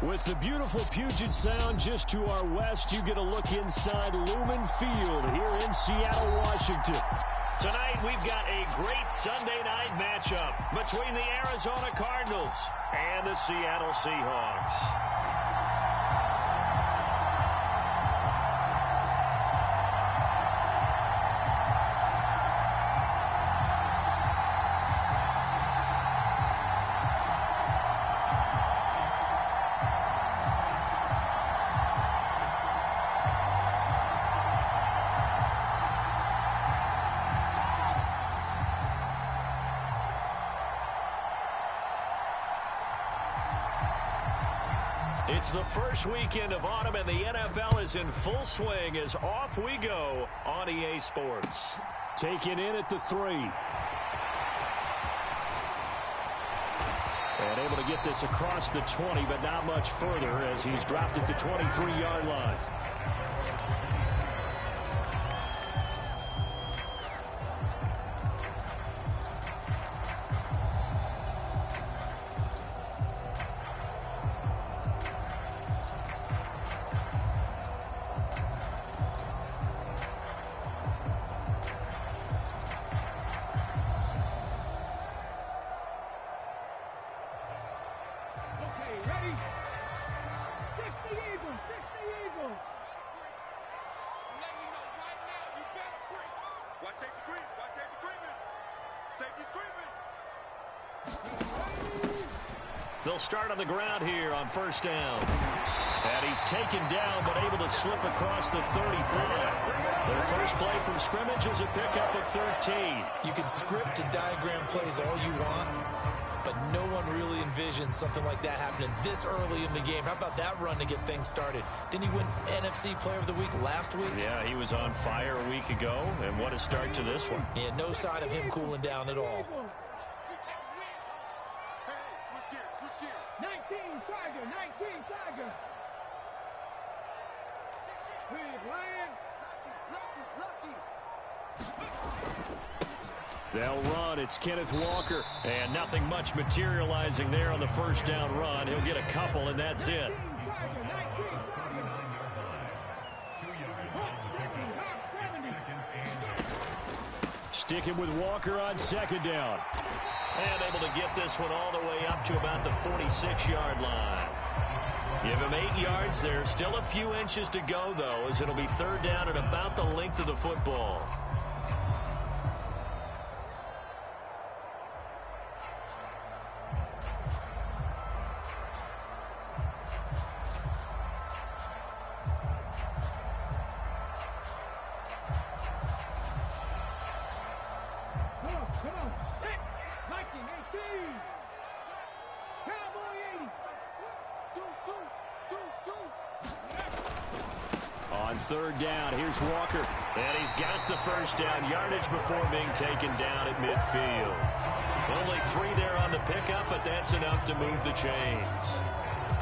With the beautiful Puget Sound just to our west, you get a look inside Lumen Field here in Seattle, Washington. Tonight, we've got a great Sunday night matchup between the Arizona Cardinals and the Seattle Seahawks. It's the first weekend of autumn, and the NFL is in full swing as off we go on EA Sports. Taken in at the 3. And able to get this across the 20, but not much further as he's dropped at the 23-yard line. They'll start on the ground here on first down. And he's taken down, but able to slip across the 35. Their first play from scrimmage is a pickup of 13. You can script and diagram plays all you want, but no one really envisions something like that happening this early in the game. How about that run to get things started? Didn't he win NFC Player of the Week last week? Yeah, he was on fire a week ago, and what a start to this one. Yeah, no sign of him cooling down at all. 19 Tiger, 19 Tiger. They'll run. It's Kenneth Walker. And nothing much materializing there on the first down run. He'll get a couple, and that's it. Sticking with Walker on second down. And able to get this one all the way up to about the 46-yard line. Give him 8 yards there. Still a few inches to go, though, as it'll be third down at about the length of the football. On third down, here's Walker. And he's got the first down yardage before being taken down at midfield. Only 3 there on the pickup, but that's enough to move the chains.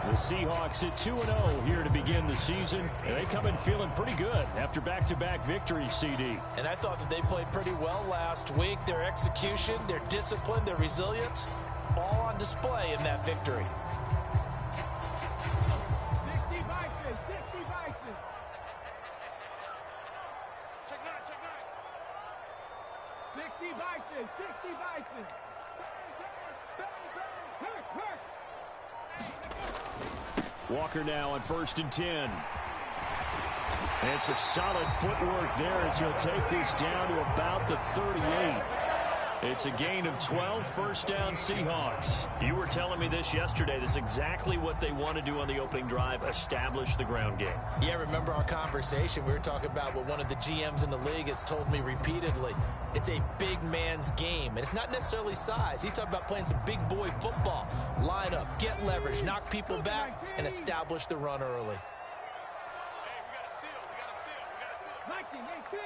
The Seahawks at 2-0 here to begin the season, and they come in feeling pretty good after back-to-back victories, CD. And I thought that they played pretty well last week. Their execution, their discipline, their resilience, all on display in that victory. 60 Vikings, 60 Vikings. Check 60 Vikings, 60 Vikings. Walker now on 1st and 10. And it's a solid footwork there as he'll take this down to about the 38. It's a gain of 12, first down Seahawks. You were telling me this yesterday. This is exactly what they want to do on the opening drive, establish the ground game. Yeah, remember our conversation? We were talking about what one of the GMs in the league has told me repeatedly. It's a big man's game, and it's not necessarily size. He's talking about playing some big boy football. Line up, get leverage, knock people back, and establish the run early. Hey, we got a seal. 19, 18.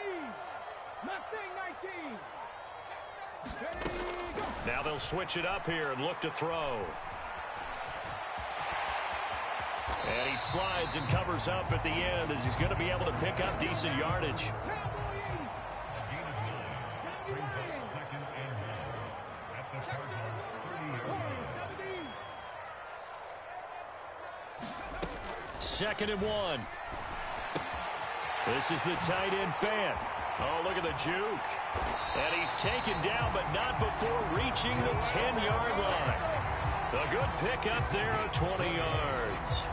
Mustang 19. Now they'll switch it up here and look to throw. And he slides and covers up at the end as he's going to be able to pick up decent yardage. 2nd and 1. This is the tight end fan. Oh, look at the juke. And he's taken down, but not before reaching the 10-yard line. A good pick up there of 20 yards.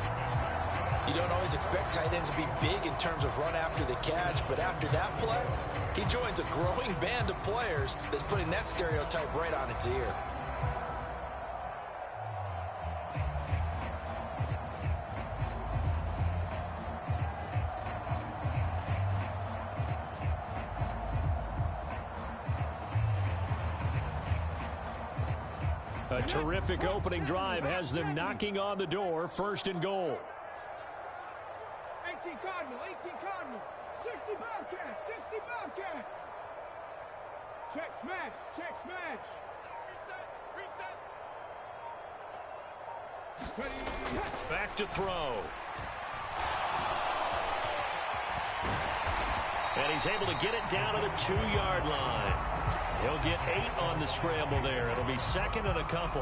You don't always expect tight ends to be big in terms of run after the catch, but after that play, he joins a growing band of players that's putting that stereotype right on its ear. A terrific opening drive has them knocking on the door. 1st and goal. 18 Cardinal, 18 Cardinal. 60 Bobcat, 60 Bobcat. Check smash, check smash. Reset, reset. Back to throw. And he's able to get it down to the 2-yard line. He'll get 8 on the scramble there. It'll be 2nd and a couple.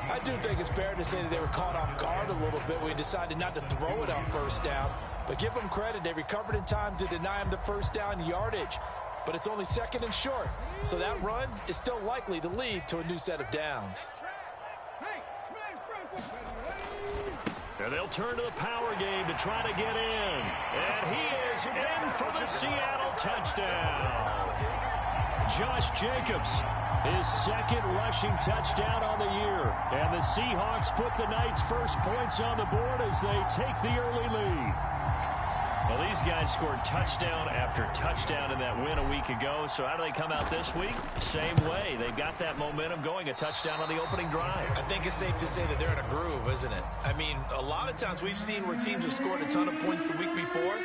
I do think it's fair to say that they were caught off guard a little bit when he decided not to throw it on 1st down. But give them credit. They recovered in time to deny him the 1st down yardage. But it's only 2nd and short. So that run is still likely to lead to a new set of downs. And they'll turn to the power game to try to get in. And he is in for the Seattle touchdown. Josh Jacobs, his 2nd rushing touchdown on the year. And the Seahawks put the night's first points on the board as they take the early lead. Well, these guys scored touchdown after touchdown in that win a week ago. So how do they come out this week? Same way. They've got that momentum going, a touchdown on the opening drive. I think it's safe to say that they're in a groove, isn't it? I mean, a lot of times we've seen where teams have scored a ton of points the week before.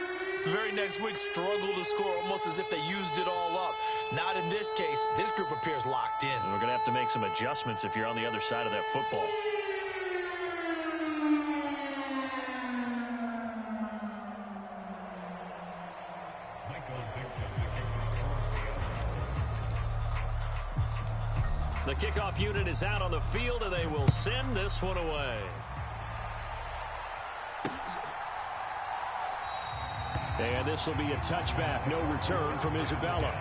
The very next week struggle to score almost as if they used it all up. Not in this case. This group appears locked in. And we're going to have to make some adjustments if you're on the other side of that football. The kickoff unit is out on the field, and they will send this one away. And this will be a touchback. No return from Isabella.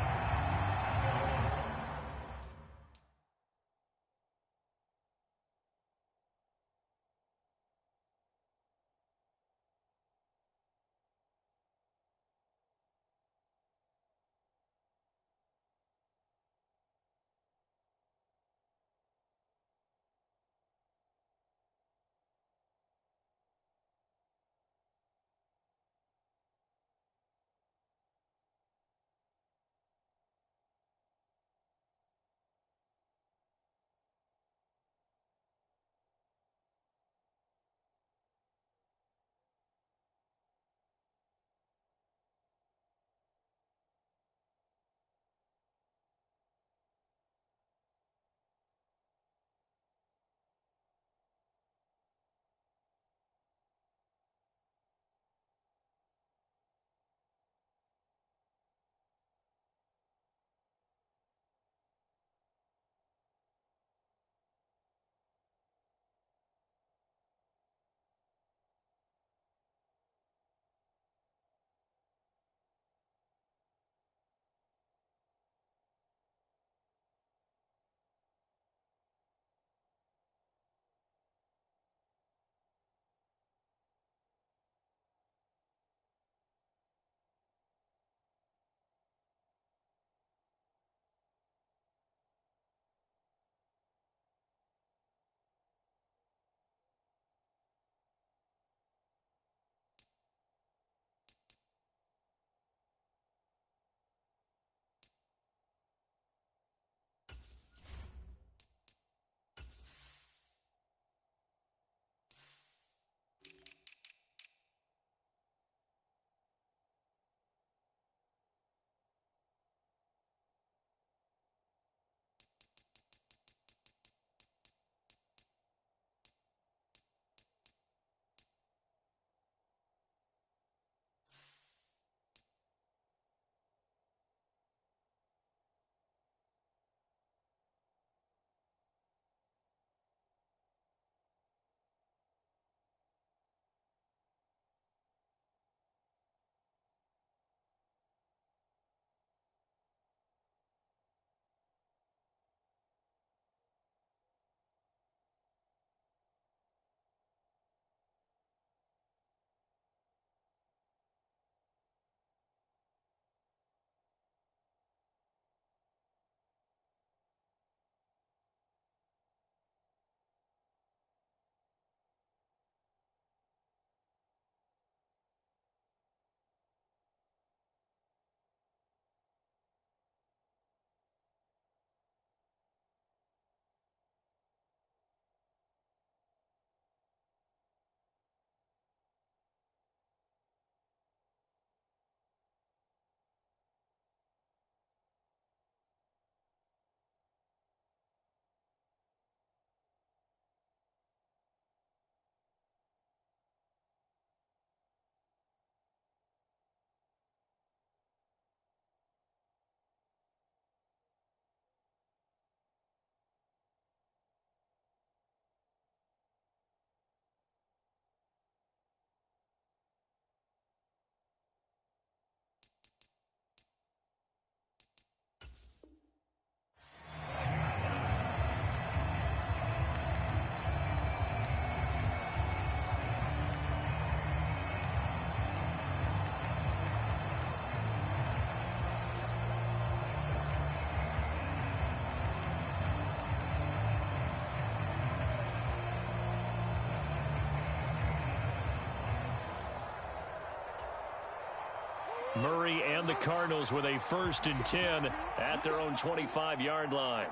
Murray and the Cardinals with a 1st and 10 at their own 25-yard line.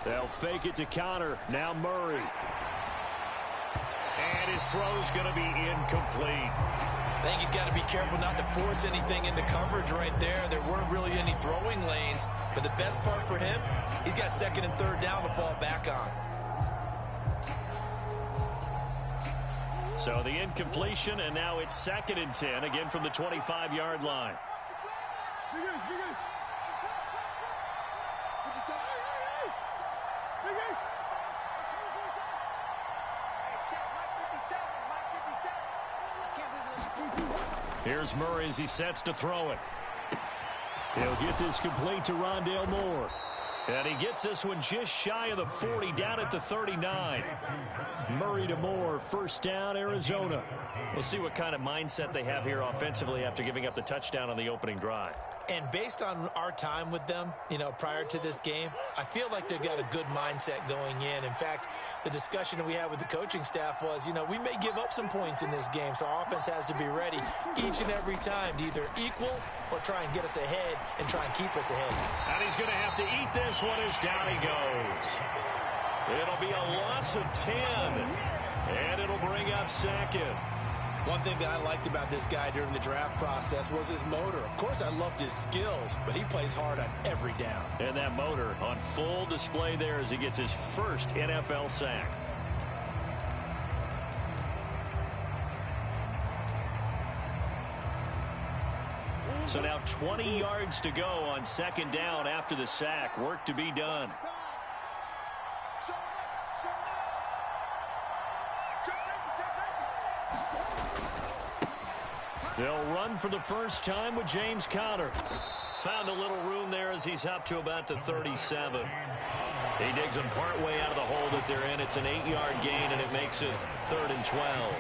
They'll fake it to Connor. Now Murray. And his throw's going to be incomplete. I think he's got to be careful not to force anything into coverage right there. There weren't really any throwing lanes. But the best part for him, he's got 2nd and 3rd down to fall back on. So the incompletion, and now it's 2nd and 10, again from the 25-yard line. Here's Murray as he sets to throw it. He'll get this complete to Rondale Moore. And he gets this one just shy of the 40, down at the 39. Murray to Moore, 1st down, Arizona. We'll see what kind of mindset they have here offensively after giving up the touchdown on the opening drive. And based on our time with them, prior to this game, I feel like they've got a good mindset going in. In fact, the discussion that we had with the coaching staff was, we may give up some points in this game, so our offense has to be ready each and every time to either equal or try and get us ahead and try and keep us ahead. And he's going to have to eat this one as down he goes. It'll be a loss of 10, and it'll bring up 2nd. One thing that I liked about this guy during the draft process was his motor. Of course, I loved his skills, but he plays hard on every down. And that motor on full display there as he gets his 1st NFL sack. So now 20 yards to go on 2nd down after the sack. Work to be done. They'll run for the first time with James Conner. Found a little room there as he's up to about the 37. He digs them partway out of the hole that they're in. It's an 8-yard gain, and it makes it 3rd and 12.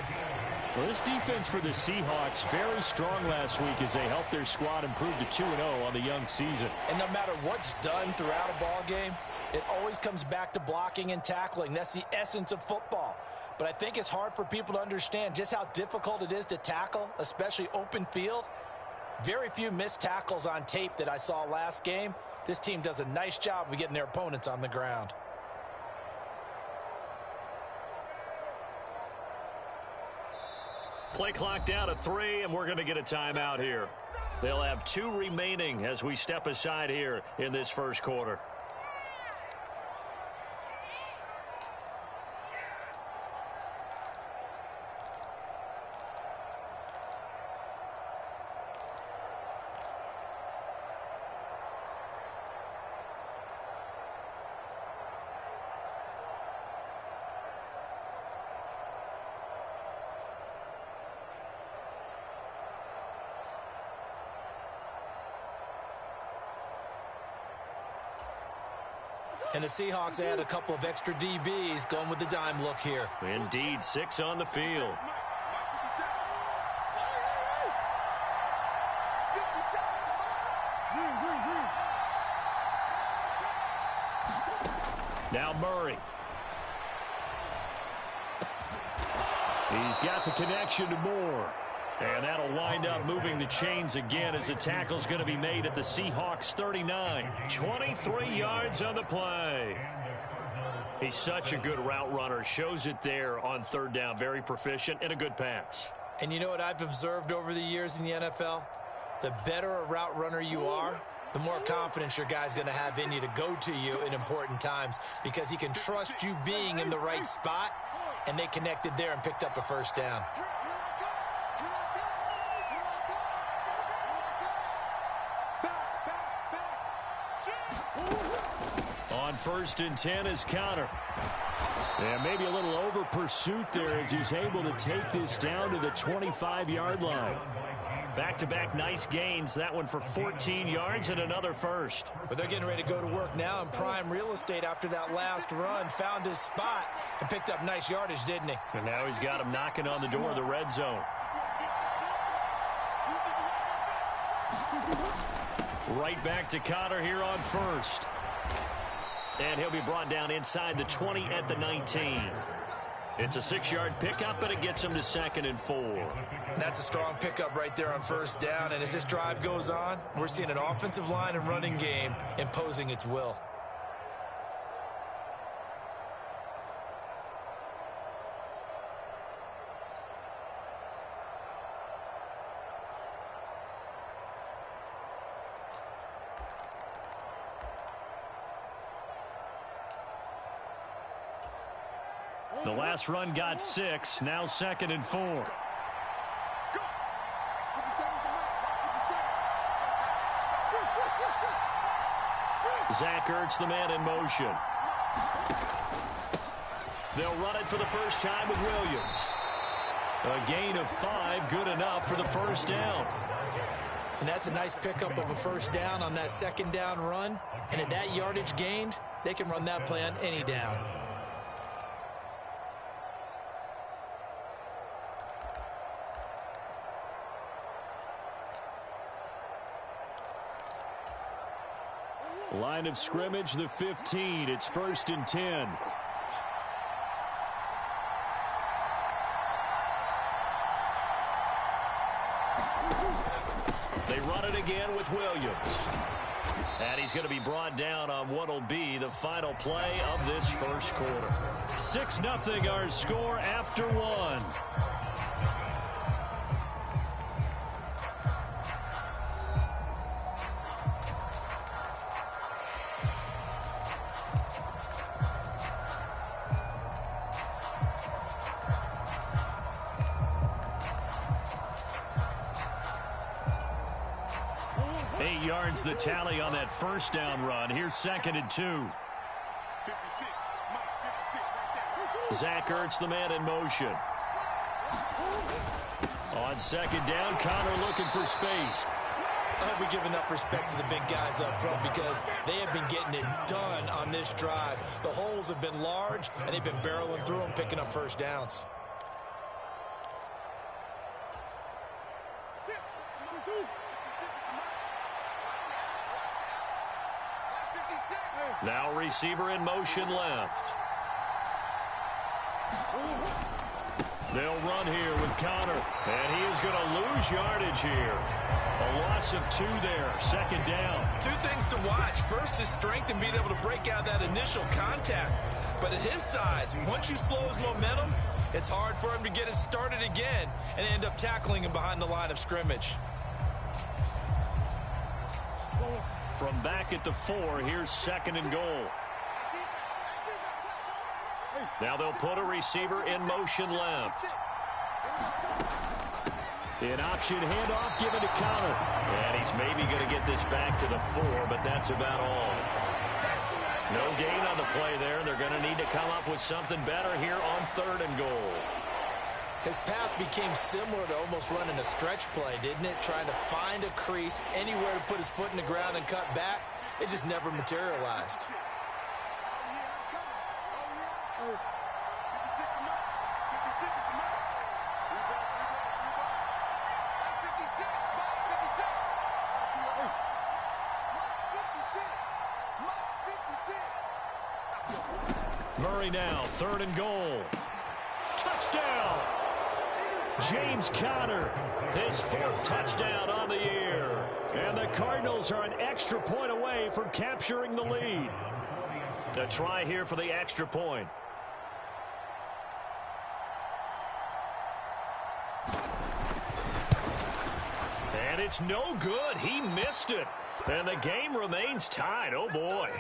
Well, this defense for the Seahawks very strong last week as they helped their squad improve to 2-0 on the young season. And no matter what's done throughout a ball game, it always comes back to blocking and tackling. That's the essence of football. But I think it's hard for people to understand just how difficult it is to tackle, especially open field. Very few missed tackles on tape that I saw last game. This team does a nice job of getting their opponents on the ground. Play clock down to 3, and we're going to get a timeout here. They'll have 2 remaining as we step aside here in this 1st quarter. And the Seahawks add a couple of extra DBs going with the dime look here. Indeed, 6 on the field. Now Murray. He's got the connection to Moore. And that'll wind up moving the chains again as the tackle's going to be made at the Seahawks 39. 23 yards on the play. He's such a good route runner. Shows it there on 3rd down. Very proficient and a good pass. And you know what I've observed over the years in the NFL? The better a route runner you are, the more confidence your guy's going to have in you to go to you in important times because he can trust you being in the right spot, and they connected there and picked up a 1st down. On 1st and 10 is Conner. And maybe a little over pursuit there as he's able to take this down to the 25-yard line. Back-to-back nice gains. That one for 14 yards and another 1st. But they're getting ready to go to work now in prime real estate after that last run. Found his spot and picked up nice yardage, didn't he? And now he's got him knocking on the door of the red zone. Right back to Connor here on first. And he'll be brought down inside the 20 at the 19. It's a 6-yard pickup, and it gets him to 2nd and 4. That's a strong pickup right there on first down. And as this drive goes on, we're seeing an offensive line and running game imposing its will. The last run got 6, now 2nd and 4. Zach Ertz, the man in motion. They'll run it for the first time with Williams. A gain of 5, good enough for the first down. And that's a nice pickup of a first down on that second down run. And at that yardage gained, they can run that play on any down. Line of scrimmage, the 15. It's 1st and 10. They run it again with Williams. And he's going to be brought down on what will be the final play of this first quarter. 6-0 our score after 1. The tally on that first down run. Here's 2nd and 2. 56. Zach Ertz, the man in motion. On 2nd down, Connor looking for space. I hope we give enough respect to the big guys up front because they have been getting it done on this drive. The holes have been large, and they've been barreling through them, picking up first downs. Now receiver in motion left. They'll run here with Connor. And he is going to lose yardage here. A loss of 2 there. 2nd down. 2 things to watch. First, his strength and being able to break out that initial contact. But at his size, once you slow his momentum, it's hard for him to get it started again and end up tackling him behind the line of scrimmage. From back at the 4, here's 2nd and goal. Now they'll put a receiver in motion left. An option handoff given to Connor. And he's maybe going to get this back to the 4, but that's about all. No gain on the play there. They're going to need to come up with something better here on 3rd and goal. His path became similar to almost running a stretch play, didn't it? Trying to find a crease, anywhere to put his foot in the ground and cut back. It just never materialized. Murray now, 3rd and goal. Touchdown! James Conner, his 4th touchdown on the year. And the Cardinals are an extra point away from capturing the lead. A try here for the extra point. And it's no good. He missed it. And the game remains tied. Oh, boy.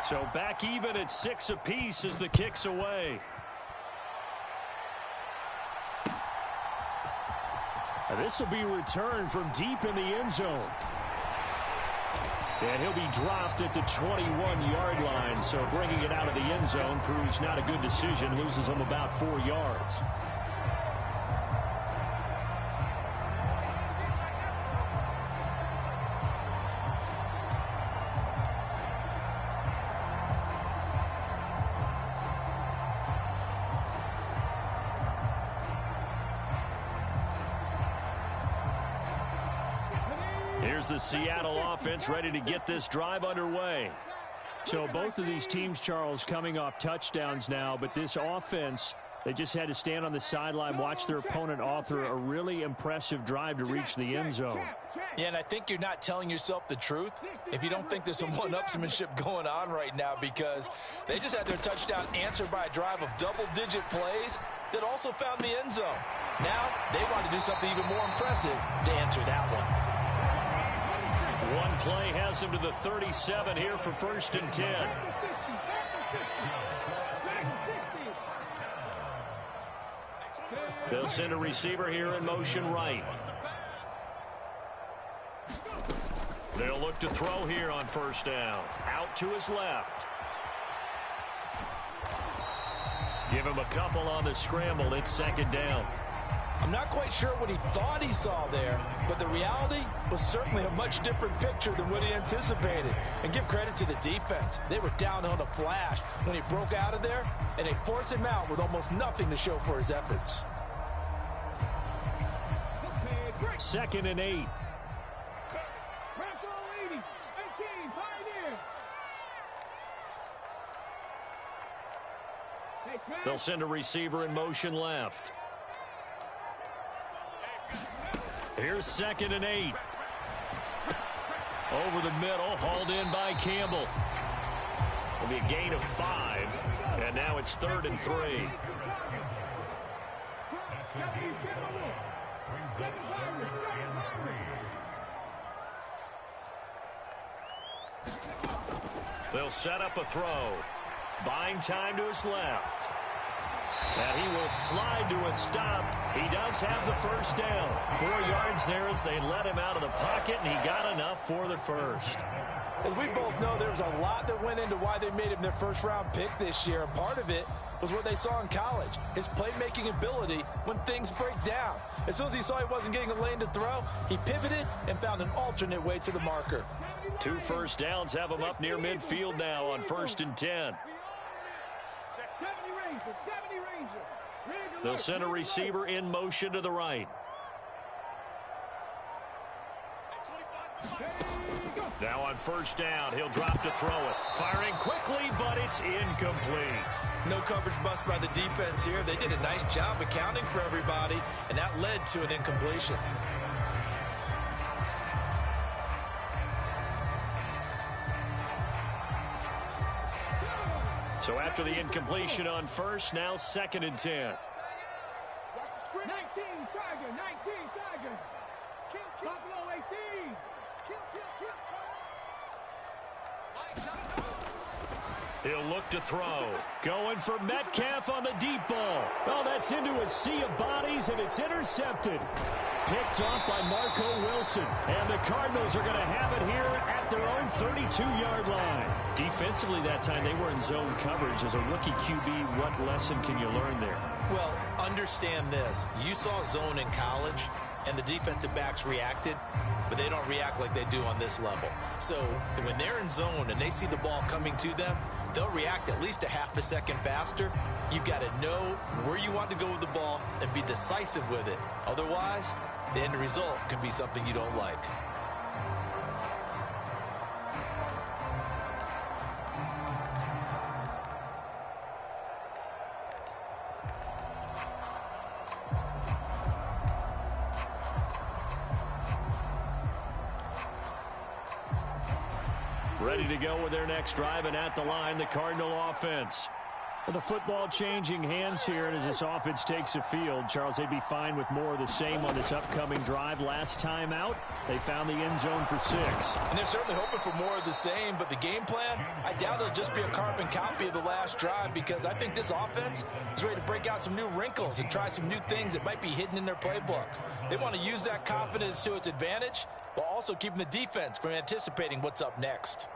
So back even at 6 apiece as the kick's away. And this will be returned from deep in the end zone. And he'll be dropped at the 21-yard line. So bringing it out of the end zone proves not a good decision. Loses him about 4 yards. here's the Seattle offense ready to get this drive underway. So both of these teams, Charles, coming off touchdowns now, but this offense, they just had to stand on the sideline, watch their opponent author a really impressive drive to reach the end zone. Yeah, and I think you're not telling yourself the truth if you don't think there's some one-upsmanship going on right now, because they just had their touchdown answered by a drive of double-digit plays that also found the end zone. Now they want to do something even more impressive to answer that one. One play has him to the 37 here for 1st and 10. They'll send a receiver here in motion right. They'll look to throw here on 1st down. Out to his left. Give him a couple on the scramble. It's 2nd down. I'm not quite sure what he thought he saw there, but the reality was certainly a much different picture than what he anticipated. And give credit to the defense. They were down on a flash when he broke out of there, and they forced him out with almost nothing to show for his efforts. 2nd and 8. They'll send a receiver in motion left. Here's 2nd and 8. Over the middle, hauled in by Campbell. It'll be a gain of 5, and now it's 3rd and 3. They'll set up a throw. Buying time to his left. And he will slide to a stop. He does have the 1st down. 4 yards there as they let him out of the pocket, and he got enough for the 1st. As we both know, there was a lot that went into why they made him their 1st-round pick this year, and part of it was what they saw in college, his playmaking ability when things break down. As soon as he saw he wasn't getting a lane to throw, he pivoted and found an alternate way to the marker. 2 1st downs have him up near midfield now on 1st and 10. They'll send a receiver in motion to the right. Now on 1st down, he'll drop to throw it. Firing quickly, but it's incomplete. No coverage bust by the defense here. They did a nice job accounting for everybody, and that led to an incompletion. So after the incompletion on 1st, now 2nd and 10. 19 Tiger, 19 Tiger. Buffalo 18. He'll look to throw. Going for Metcalf on the deep ball. Oh, that's into a sea of bodies, and it's intercepted. Picked off by Marco Wilson. And the Cardinals are going to have it here at their own 32-yard line. Defensively that time, they were in zone coverage. As a rookie QB, what lesson can you learn there? Well, understand this. You saw zone in college, and the defensive backs reacted, but they don't react like they do on this level. So when they're in zone and they see the ball coming to them, they'll react at least a half a second faster. You've got to know where you want to go with the ball and be decisive with it. Otherwise, the end result can be something you don't like. Ready to go with their next drive, and at the line, the Cardinal offense. Well, the football changing hands here, and as this offense takes the field, Charles, they'd be fine with more of the same on this upcoming drive. Last time out, they found the end zone for 6. And they're certainly hoping for more of the same, but the game plan, I doubt it'll just be a carbon copy of the last drive, because I think this offense is ready to break out some new wrinkles and try some new things that might be hidden in their playbook. They want to use that confidence to its advantage while also keeping the defense from anticipating what's up next.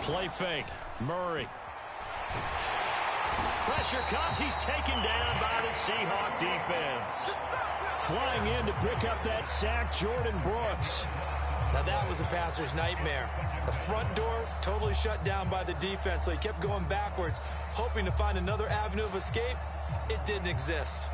Play fake. Murray. Pressure comes. He's taken down by the Seahawk defense. Flying in to pick up that sack, Jordan Brooks. Now that was a passer's nightmare. The front door totally shut down by the defense, so he kept going backwards, hoping to find another avenue of escape. It didn't exist.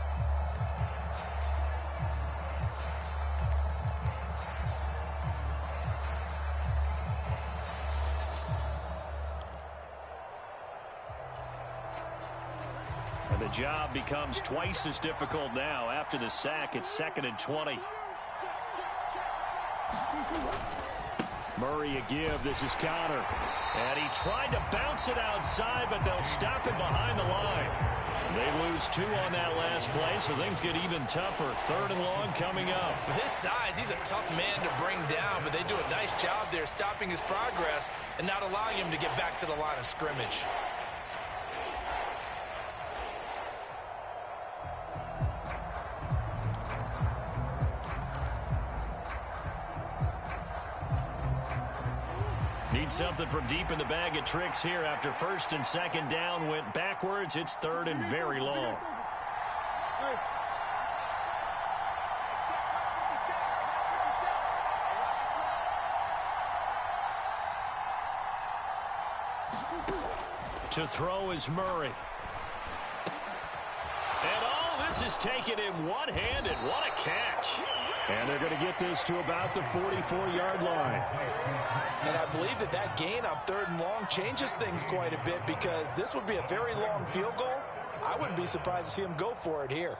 And the job becomes twice as difficult now. After the sack, it's 2nd and 20. Murray a give. This is Connor. And he tried to bounce it outside, but they'll stop him behind the line. They lose 2 on that last play, so things get even tougher. 3rd and long coming up. With his size, he's a tough man to bring down, but they do a nice job there stopping his progress and not allowing him to get back to the line of scrimmage. Need something from deep in the bag of tricks here after 1st and 2nd down went backwards. It's 3rd and very long. To throw is Murray. And all this is taken in one-handed. What a catch. And they're going to get this to about the 44-yard line. And I believe that gain on 3rd and long changes things quite a bit, because this would be a very long field goal. I wouldn't be surprised to see him go for it here.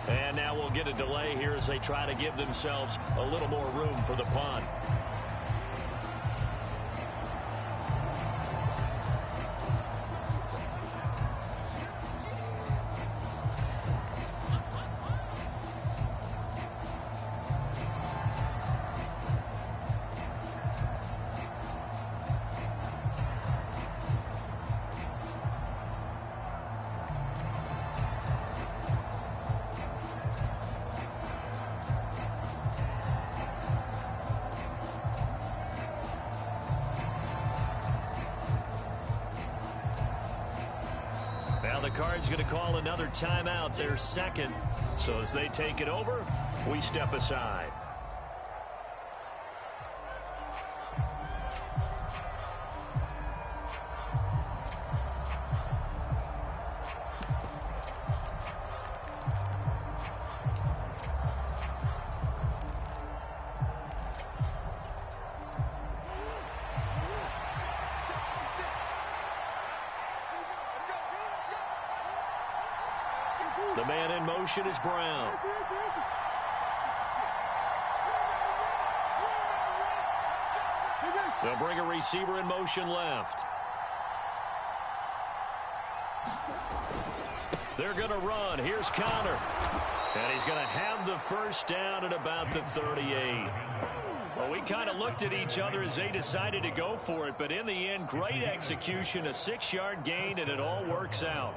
And now we'll get a delay here as they try to give themselves a little more room for the punt. Now the Cards going to call another timeout, their 2nd. So as they take it over, we step aside. The man in motion is Brown. They'll bring a receiver in motion left. They're going to run. Here's Connor. And he's going to have the 1st down at about the 38. Well, we kind of looked at each other as they decided to go for it, but in the end, great execution, a 6-yard gain, and it all works out.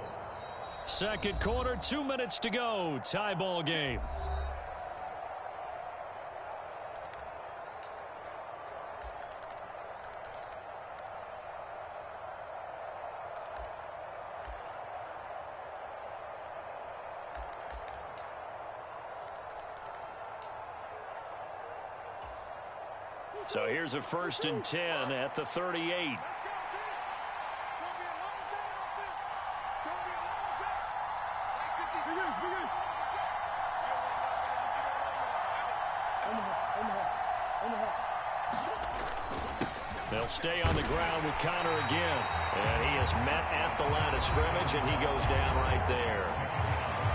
2nd quarter, 2 minutes to go. Tie ball game. So here's a 1st and 10 at the 38. They'll stay on the ground with Connor again. And he is met at the line of scrimmage, and he goes down right there.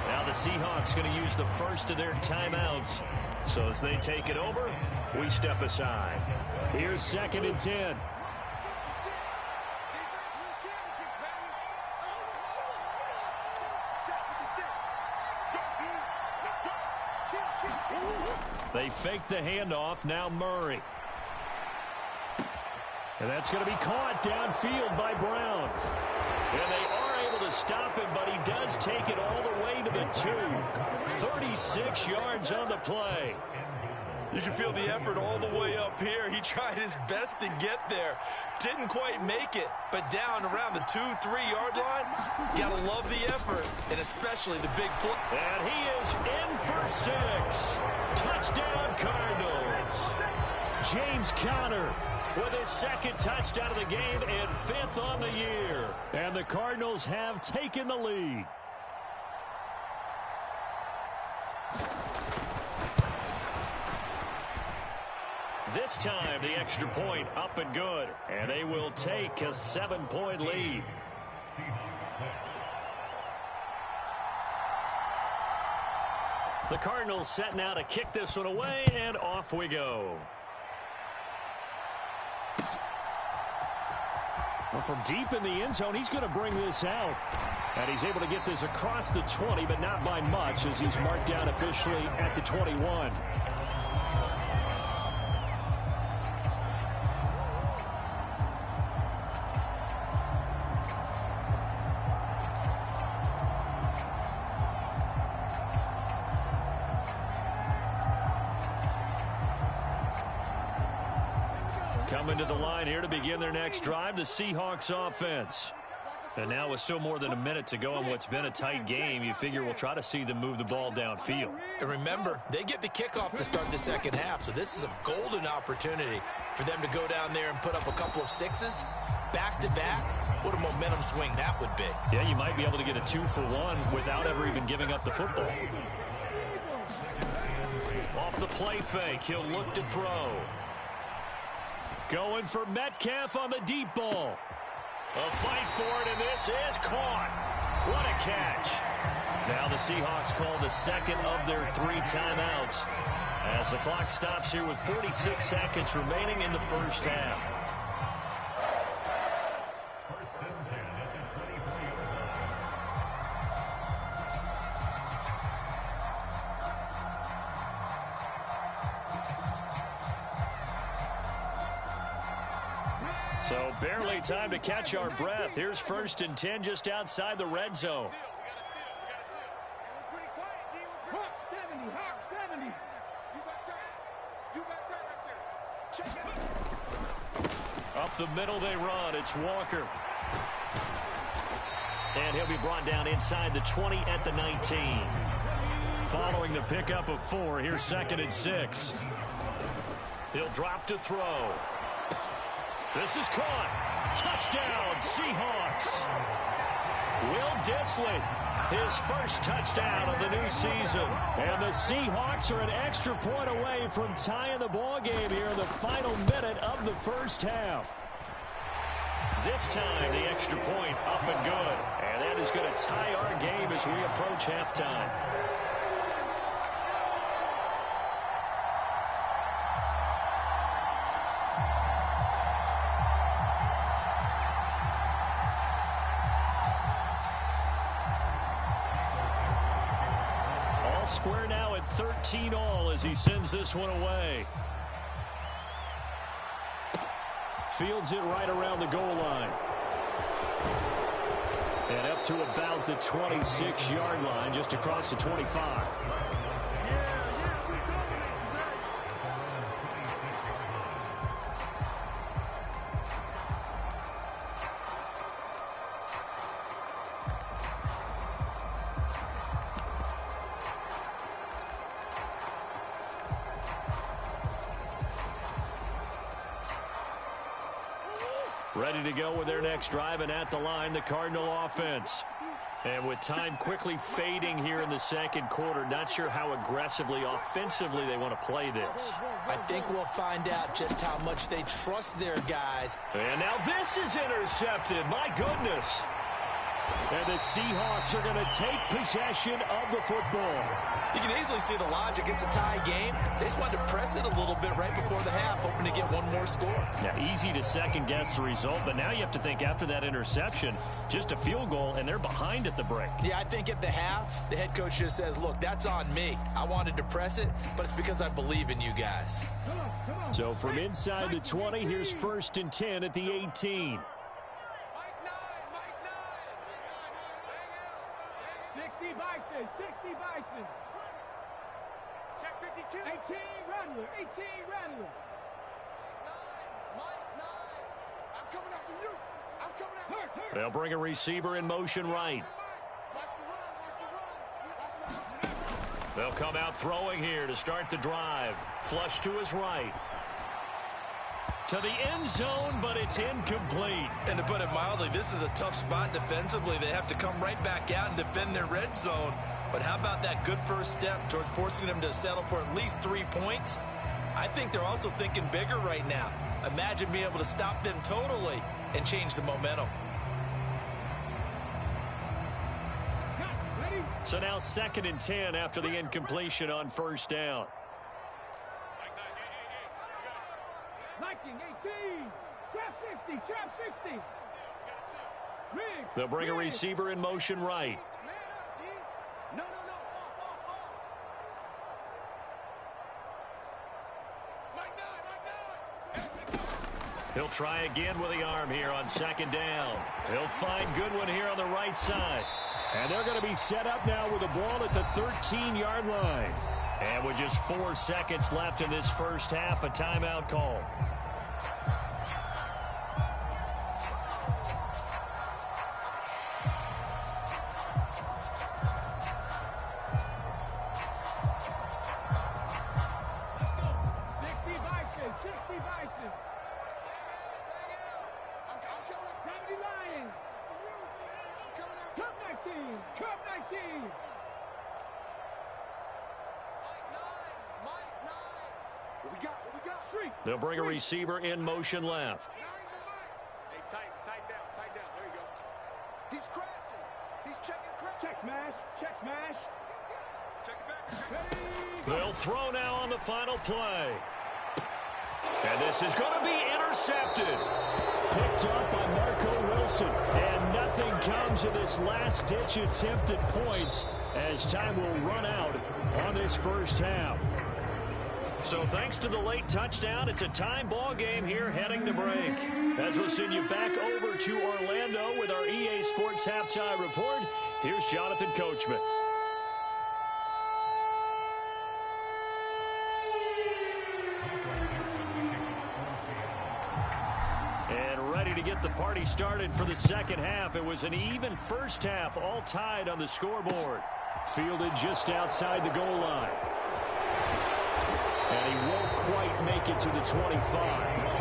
Now the Seahawks going to use the 1st of their timeouts. So as they take it over, we step aside. Here's 2nd and 10. They fake the handoff. Now Murray. And that's going to be caught downfield by Brown. And they are able to stop him, but he does take it all the way to the 2. 36 yards on the play. You can feel the effort all the way up here. He tried his best to get there. Didn't quite make it, but down around the 2-3 yard line, gotta love the effort, and especially the big play. And he is in for 6. Touchdown, Cardinals. James Conner with his second touchdown of the game and 5th on the year. And the Cardinals have taken the lead. This time, the extra point up and good. And they will take a 7-point lead. The Cardinals set now to kick this one away, and off we go. Well, from deep in the end zone, he's going to bring this out. And he's able to get this across the 20, but not by much, as he's marked down officially at the 21. Coming to the line here to begin their next drive, the Seahawks offense. And now with still more than a minute to go in what's been a tight game, you figure we'll try to see them move the ball downfield. And remember, they get the kickoff to start the second half, so this is a golden opportunity for them to go down there and put up a couple of 6s back-to-back. What a momentum swing that would be. Yeah, you might be able to get a 2-for-1 without ever even giving up the football. Off the play fake, he'll look to throw. Going for Metcalf on the deep ball. A fight for it, and this is caught. What a catch. Now the Seahawks call the second of their 3 timeouts as the clock stops here with 46 seconds remaining in the first half. So barely time to catch our breath. Here's 1st and 10 just outside the red zone. Up the middle they run. It's Walker. And he'll be brought down inside the 20 at the 19. Following the pickup of 4, here's 2nd and 6. He'll drop to throw. This is caught. Touchdown, Seahawks. Will Dissly, his first touchdown of the new season. And the Seahawks are an extra point away from tying the ball game here in the final minute of the first half. This time, the extra point up and good. And that is going to tie our game as we approach halftime. Square now at 13 all as he sends this one away. Fields it right around the goal line. And up to about the 26-yard line, just across the 25. Ready to go with their next drive, and at the line, the Cardinal offense. And with time quickly fading here in the second quarter, not sure how aggressively, offensively they want to play this. I think we'll find out just how much they trust their guys. And now this is intercepted. My goodness. And the Seahawks are going to take possession of the football. You can easily see the logic. It's a tie game. They just wanted to press it a little bit right before the half, hoping to get one more score. Yeah, easy to second-guess the result, but now you have to think after that interception, just a field goal, and they're behind at the break. Yeah, I think at the half, the head coach just says, look, that's on me. I wanted to press it, but it's because I believe in you guys. So from inside the 20, here's 1st and 10 at the 18. 60 Bison, 60 Bison. Check 52. 18 Rattler, 18 Rattler. Mike 9. I'm coming after you. I'm coming after you. They'll bring a receiver in motion right. Watch the run, watch the run. They'll come out throwing here to start the drive. Flush to his right. To the end zone, but it's incomplete. And to put it mildly, this is a tough spot defensively. They have to come right back out and defend their red zone. But how about that good first step towards forcing them to settle for at least 3 points? I think they're also thinking bigger right now. Imagine being able to stop them totally and change the momentum. So now 2nd and 10 after the incompletion on 1st down. Liking 18. Trap 60, trap 60. Riggs, They'll bring a Riggs. receiver in motion right. Man up, D. No. Off. Mike 9. He'll try again with the arm here on 2nd down. He'll find Goodwin here on the right side. And they're going to be set up now with the ball at the 13-yard line. And with just 4 seconds left in this first half, a timeout call. They'll bring a receiver in motion left. Hey, tighten down. There you go. He's crashing. He's checking crash. Check smash. Check it back. Ready? They'll throw now on the final play. And this is going to be intercepted. Picked up by Marco Wilson. And nothing comes of this last-ditch attempt at points as time will run out on this first half. So thanks to the late touchdown, it's a time ball game here heading to break. As we'll send you back over to Orlando with our EA Sports Halftime Report, here's Jonathan Coachman. And ready to get the party started for the second half. It was an even first half, all tied on the scoreboard. Fielded just outside the goal line. And he won't quite make it to the 25.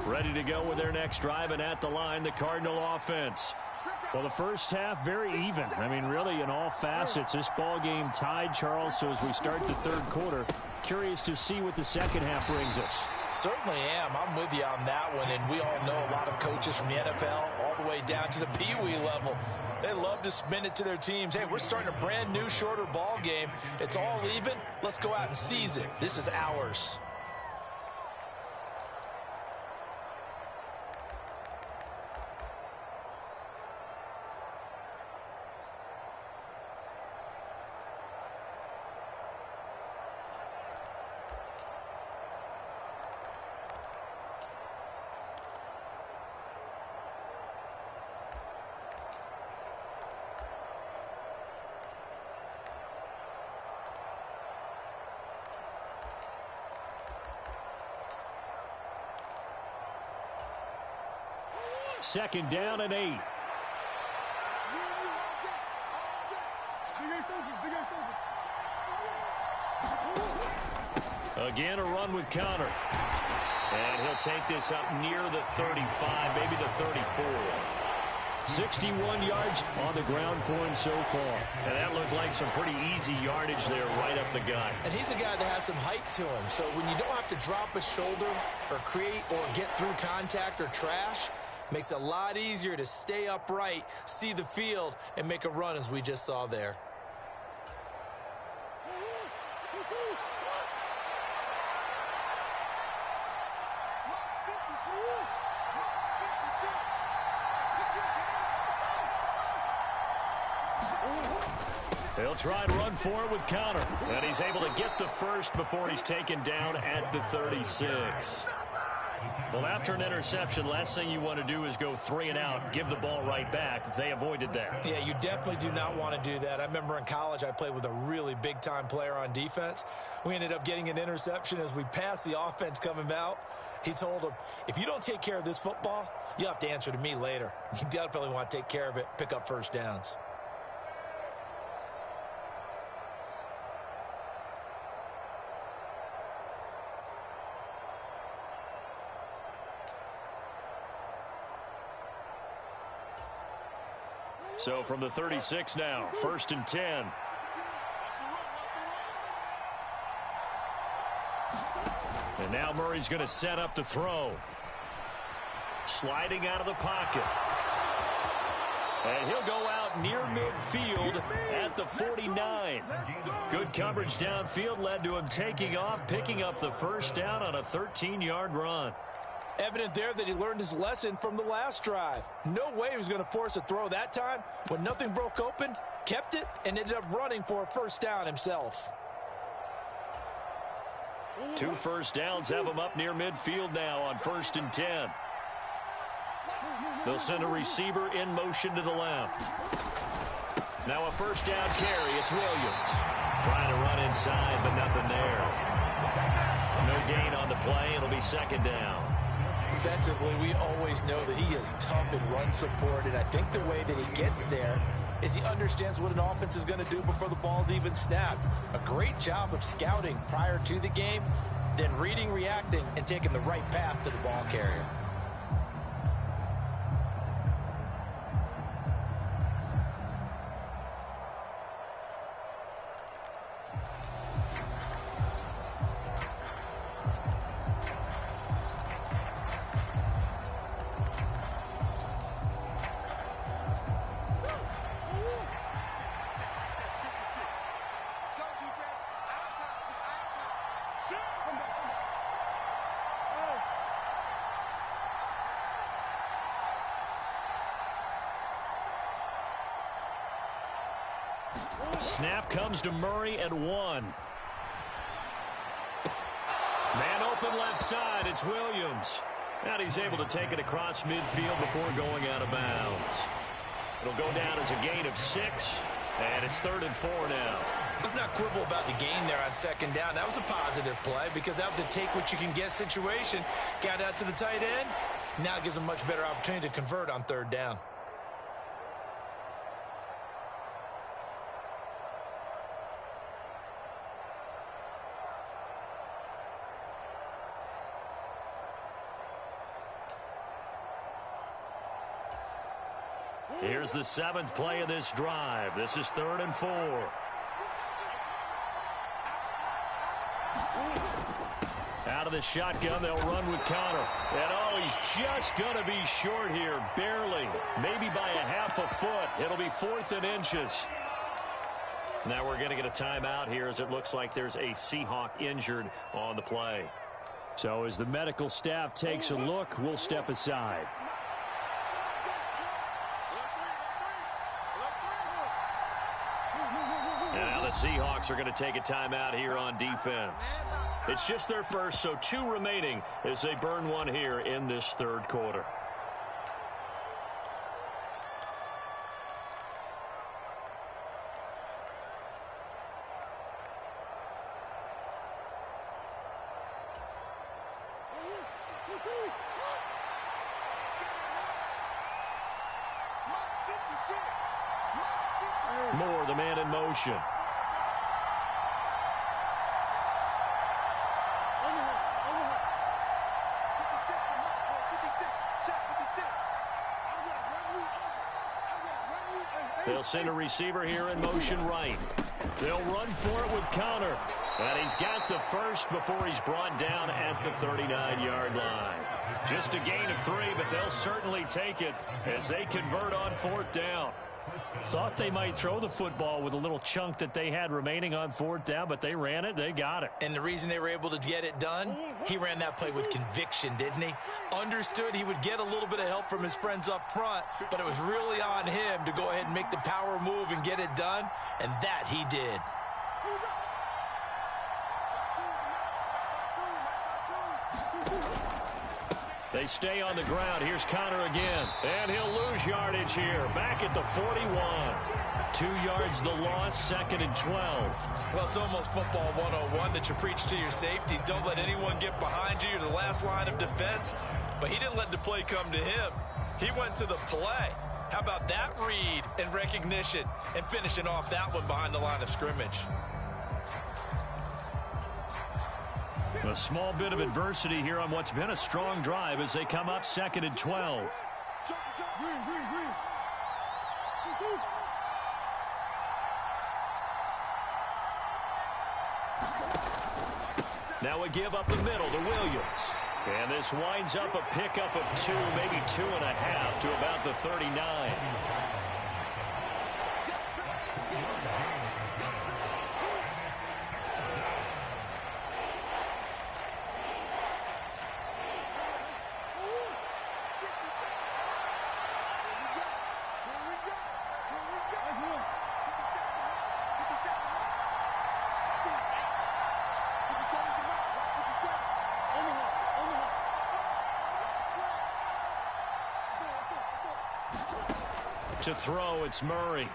Ready to go with their next drive, and at the line, the Cardinal offense. Well, the first half, very even. I mean, really, in all facets, this ball game tied, Charles. So as we start the third quarter, curious to see what the second half brings us. Certainly am. I'm with you on that one, and we all know a lot of coaches from the NFL all the way down to the Pee Wee level. They love to spin it to their teams. Hey, we're starting a brand new, shorter ball game. It's all even. Let's go out and seize it. This is ours. Second down and 8. Again, a run with Connor. And he'll take this up near the 35, maybe the 34. 61 yards on the ground for him so far. And that looked like some pretty easy yardage there right up the gut. And he's a guy that has some height to him. So when you don't have to drop a shoulder or create or get through contact or trash, makes it a lot easier to stay upright, see the field, and make a run as we just saw there. They'll try and run for it with Connor. And he's able to get the first before he's taken down at the 36. Well, after an interception, last thing you want to do is go 3 and out, give the ball right back. They avoided that. Yeah, you definitely do not want to do that. I remember in college I played with a really big-time player on defense. We ended up getting an interception as we passed the offense coming out. He told him, if you don't take care of this football, you'll have to answer to me later. You definitely want to take care of it, pick up first downs. So from the 36 now, 1st and 10. And now Murray's going to set up to throw. Sliding out of the pocket. And he'll go out near midfield at the 49. Good coverage downfield led to him taking off, picking up the first down on a 13-yard run. Evident there that he learned his lesson from the last drive. No way he was going to force a throw that time. When nothing broke open, kept it, and ended up running for a first down himself. 2 first downs have him up near midfield now on 1st and 10. They'll send a receiver in motion to the left. Now a first down carry. It's Williams. Trying to run inside, but nothing there. No gain on the play. It'll be 2nd down. Defensively, we always know that he is tough in run support, and I think the way that he gets there is he understands what an offense is going to do before the ball's even snapped. A great job of scouting prior to the game, then reading, reacting, and taking the right path to the ball carrier. Snap comes to Murray at 1. Man open left side. It's Williams. And he's able to take it across midfield before going out of bounds. It'll go down as a gain of 6. And it's 3rd and 4 now. Let's not quibble about the gain there on 2nd down. That was a positive play because that was a take-what-you-can-get situation. Got out to the tight end. Now it gives him a much better opportunity to convert on 3rd down. Here's the 7th play of this drive. This is 3rd and 4. Out of the shotgun, they'll run with Connor. And oh, he's just going to be short here, barely. Maybe by a half a foot. It'll be 4th and inches. Now we're going to get a timeout here as it looks like there's a Seahawk injured on the play. So as the medical staff takes a look, we'll step aside. And now the Seahawks are going to take a timeout here on defense. It's just their first, so 2 remaining as they burn one here in this 3rd quarter. Moore, the man in motion. They'll send a receiver here in motion right. They'll run for it with Connor. And he's got the first before he's brought down at the 39-yard line. Just a gain of 3, but they'll certainly take it as they convert on 4th down. Thought they might throw the football with a little chunk that they had remaining on 4th down, but they ran it. They got it. And the reason they were able to get it done, he ran that play with conviction, didn't he? Understood he would get a little bit of help from his friends up front, but it was really on him to go ahead and make the power move and get it done, and that he did. They stay on the ground. Here's Connor again. And he'll lose yardage here. Back at the 41. 2 yards the loss, 2nd and 12. Well, it's almost football 101 that you preach to your safeties. Don't let anyone get behind you. You're the last line of defense. But he didn't let the play come to him. He went to the play. How about that read and recognition and finishing off that one behind the line of scrimmage? A small bit of adversity here on what's been a strong drive as they come up 2nd and 12. Now a give up the middle to Williams. And this winds up a pickup of 2, maybe 2.5 to about the 39. To throw, it's Murray.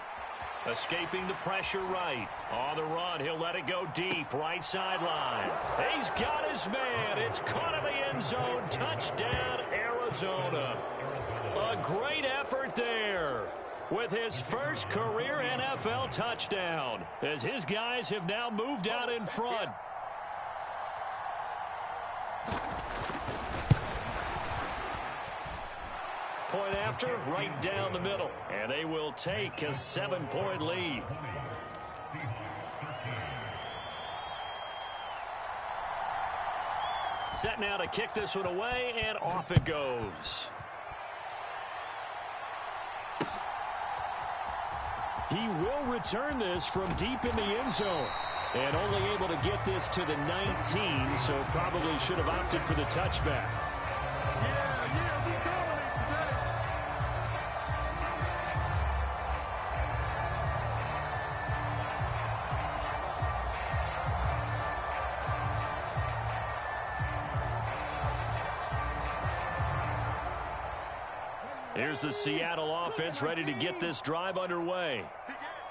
Escaping the pressure right. On the run, he'll let it go deep. Right sideline. He's got his man. It's caught in the end zone. Touchdown, Arizona. A great effort there with his first career NFL touchdown as his guys have now moved out in front. Point after, right down the middle. And they will take a 7-point lead. Set now to kick this one away, and off it goes. He will return this from deep in the end zone. And only able to get this to the 19, so probably should have opted for the touchback. Here's the Seattle offense ready to get this drive underway.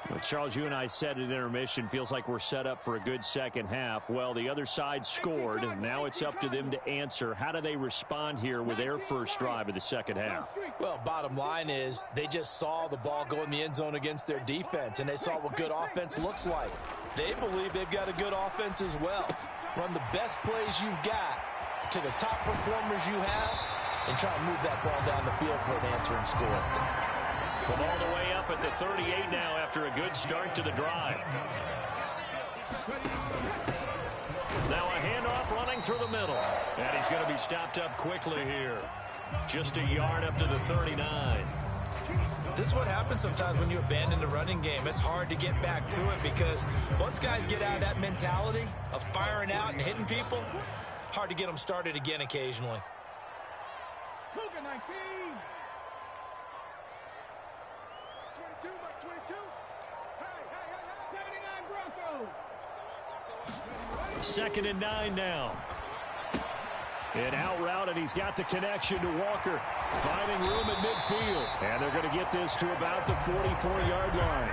Well, Charles, you and I said at intermission, feels like we're set up for a good second half. Well, the other side scored, and now it's up to them to answer. How do they respond here with their first drive of the second half? Well, bottom line is they just saw the ball go in the end zone against their defense, and they saw what good offense looks like. They believe they've got a good offense as well. Run the best plays you've got to the top performers you have, and try to move that ball down the field for an answering score. From all the way up at the 38 now after a good start to the drive. Now a handoff running through the middle. And he's going to be stopped up quickly here. Just a yard up to the 39. This is what happens sometimes when you abandon the running game. It's hard to get back to it because once guys get out of that mentality of firing out and hitting people, hard to get them started again occasionally. 19. 22, 22. Hey, 79 Broncos. 2nd and 9 now. An out route, and he's got the connection to Walker. Finding room at midfield. And they're going to get this to about the 44-yard line.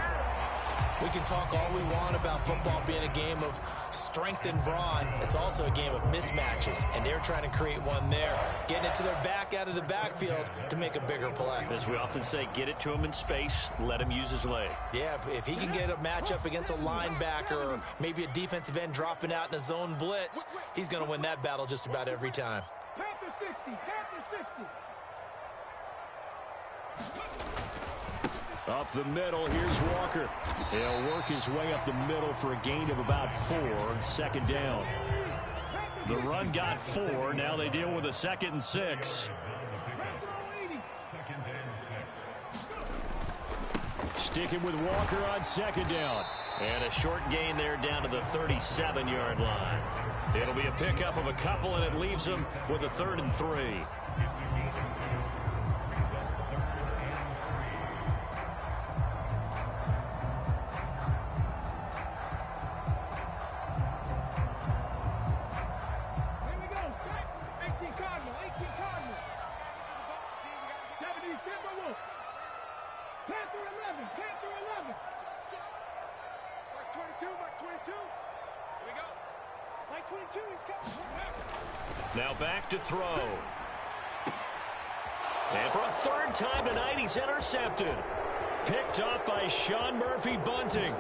We can talk all we want about football being a game of strength and brawn. It's also a game of mismatches, and they're trying to create one there, getting it to their back out of the backfield to make a bigger play. As we often say, get it to him in space, let him use his leg. Yeah, if he can get a matchup against a linebacker or maybe a defensive end dropping out in a zone blitz, he's going to win that battle just about every time. Panther 60, Panther 60. Up the middle, here's Walker. He'll work his way up the middle for a gain of about 4, second down. The run got 4. Now they deal with a 2nd and 6. Sticking with Walker on 2nd down. And a short gain there down to the 37-yard line. It'll be a pickup of a couple, and it leaves them with a 3rd and 3. Now back to throw. And for a 3rd time tonight, he's intercepted. Picked up by Sean Murphy-Bunting.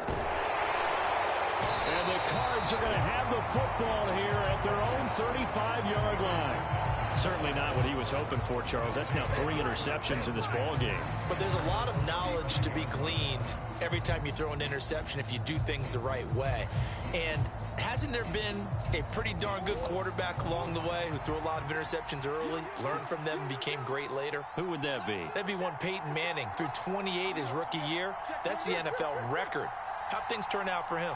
And the Cards are going to have the football here at their own 35-yard line. Certainly not what he was hoping for, Charles. That's now 3 interceptions in this ball game. But there's a lot of knowledge to be gleaned every time you throw an interception if you do things the right way. And hasn't there been a pretty darn good quarterback along the way who threw a lot of interceptions early, learned from them, and became great later? Who would that be? That'd be one Peyton Manning. Threw 28 his rookie year. That's the NFL record. How'd things turn out for him?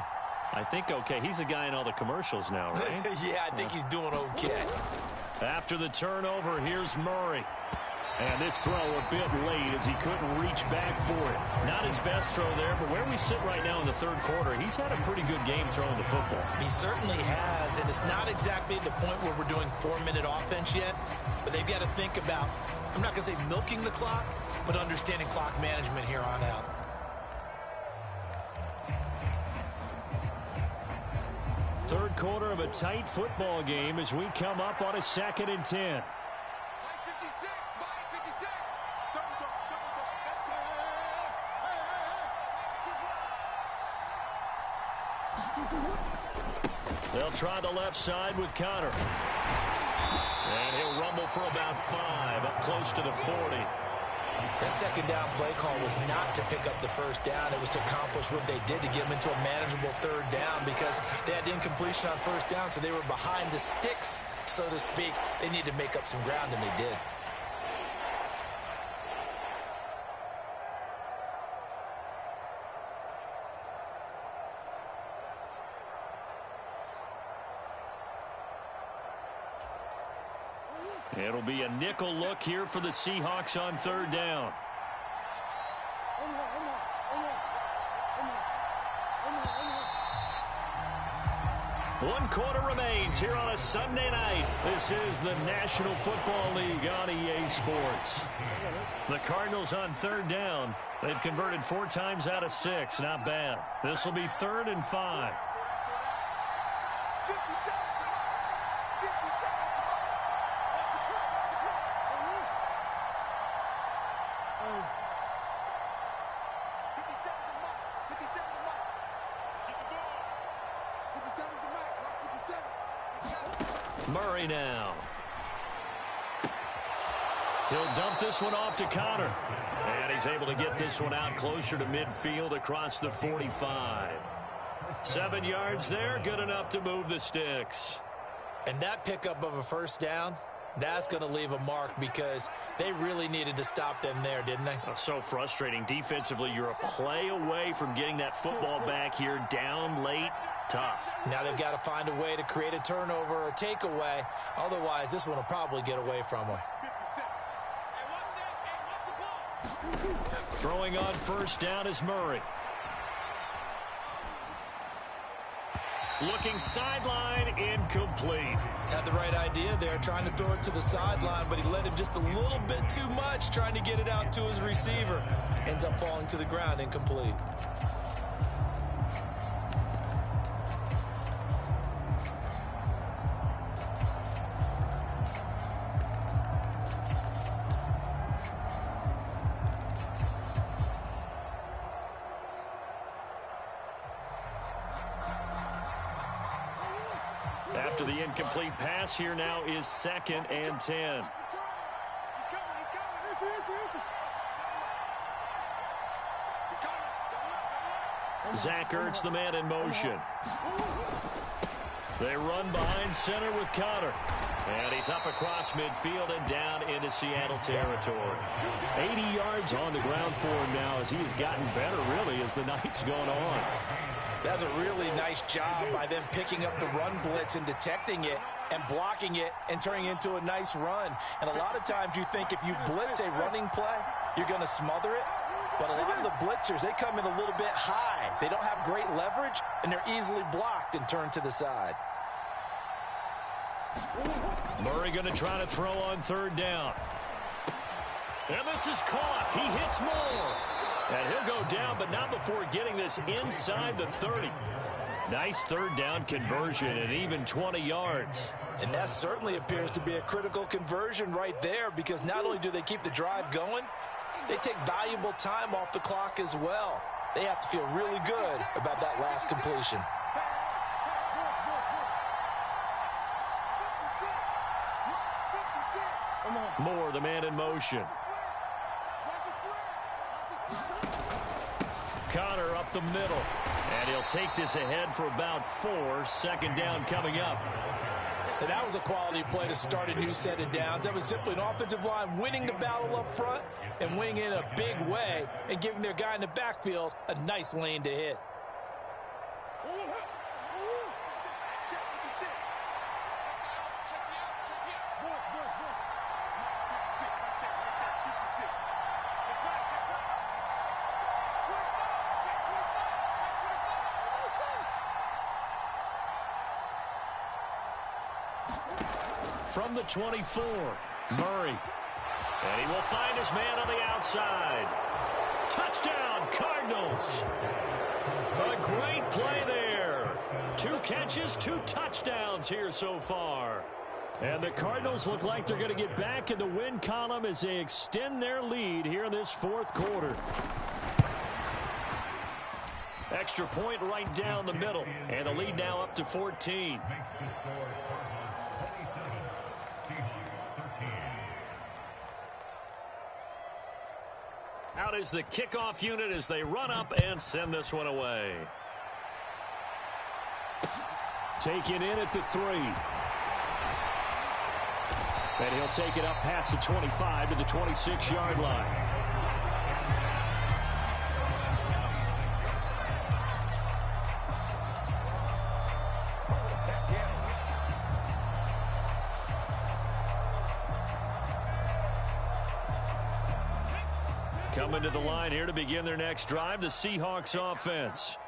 I think okay. He's a guy in all the commercials now, right? Yeah, I think he's doing okay. After the turnover, here's Murray. And this throw a bit late as he couldn't reach back for it. Not his best throw there, but where we sit right now in the 3rd quarter, he's had a pretty good game throwing the football. He certainly has, and it's not exactly the point where we're doing 4-minute offense yet, but they've got to think about, I'm not going to say milking the clock, but understanding clock management here on out. Third quarter of a tight football game as we come up on a 2nd and 10. They'll try the left side with Connor. And he'll rumble for about 5, up close to the 40. That 2nd down play call was not to pick up the 1st down. It was to accomplish what they did to get them into a manageable 3rd down because they had incompletion on 1st down, so they were behind the sticks, so to speak. They needed to make up some ground, and they did. It'll be a nickel look here for the Seahawks on 3rd down. One quarter remains here on a Sunday night. This is the National Football League on EA Sports. The Cardinals on 3rd down. They've converted 4 times out of 6. Not bad. This will be 3rd and 5. Murray now. He'll dump this one off to Connor. And he's able to get this one out closer to midfield across the 45. 7 yards there, good enough to move the sticks. And that pickup of a 1st down, that's going to leave a mark because they really needed to stop them there, didn't they? Oh, so frustrating. Defensively, you're a play away from getting that football back here down late. Tough. Now they've got to find a way to create a turnover or takeaway. Otherwise, this one will probably get away from them. Throwing on 1st down is Murray. Looking sideline, incomplete. Had the right idea there, trying to throw it to the sideline, but he let him just a little bit too much, trying to get it out to his receiver. Ends up falling to the ground, incomplete. After the incomplete pass, here now is 2nd and 10. Zach Ertz, the man in motion. They run behind center with Connor. And he's up across midfield and down into Seattle territory. 80 yards on the ground for him now as he has gotten better, really, as the night's gone on. That's a really nice job by them picking up the run blitz and detecting it and blocking it and turning it into a nice run. And a lot of times you think if you blitz a running play, you're going to smother it. But a lot of the blitzers, they come in a little bit high. They don't have great leverage, and they're easily blocked and turned to the side. Murray going to try to throw on third down. And this is caught. He hits Moore. And he'll go down, but not before getting this inside the 30. Nice third down conversion and even 20 yards. And that certainly appears to be a critical conversion right there, because not only do they keep the drive going, they take valuable time off the clock as well. They have to feel really good about that last completion. Moore, the man in motion. Connor up the middle. And he'll take this ahead for about 4. Second down coming up. And that was a quality play to start a new set of downs. That was simply an offensive line winning the battle up front and winning in a big way and giving their guy in the backfield a nice lane to hit. From the 24, Murray. And he will find his man on the outside. Touchdown, Cardinals. A great play there. 2 catches, 2 touchdowns here so far. And the Cardinals look like they're going to get back in the win column as they extend their lead here in this 4th quarter. Extra point right down the middle. And the lead now up to 14. Out is the kickoff unit as they run up and send this one away. Taken in at the 3. And he'll take it up past the 25 to the 26-yard line. Coming to the line here to begin their next drive, the Seahawks offense.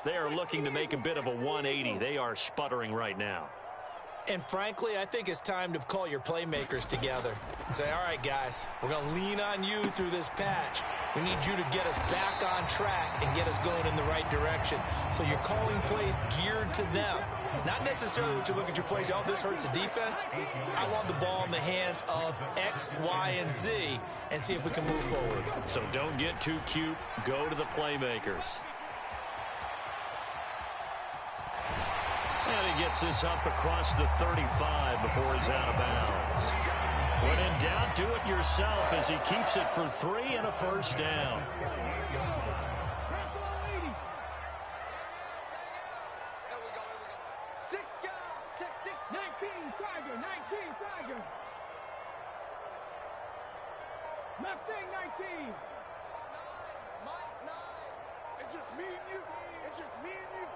They are looking to make a bit of a 180. They are sputtering right now. And frankly, I think it's time to call your playmakers together and say, all right, guys, we're going to lean on you through this patch. We need you to get us back on track and get us going in the right direction. So you're calling plays geared to them. Not necessarily what you look at your plays, oh, this hurts the defense. I want the ball in the hands of X, Y, and Z and see if we can move forward. So don't get too cute. Go to the playmakers. And he gets this up across the 35 before he's out of bounds. When in doubt, do it yourself as he keeps it for 3 and a first down. Mustang 19. It's just me and you. It's just me and you.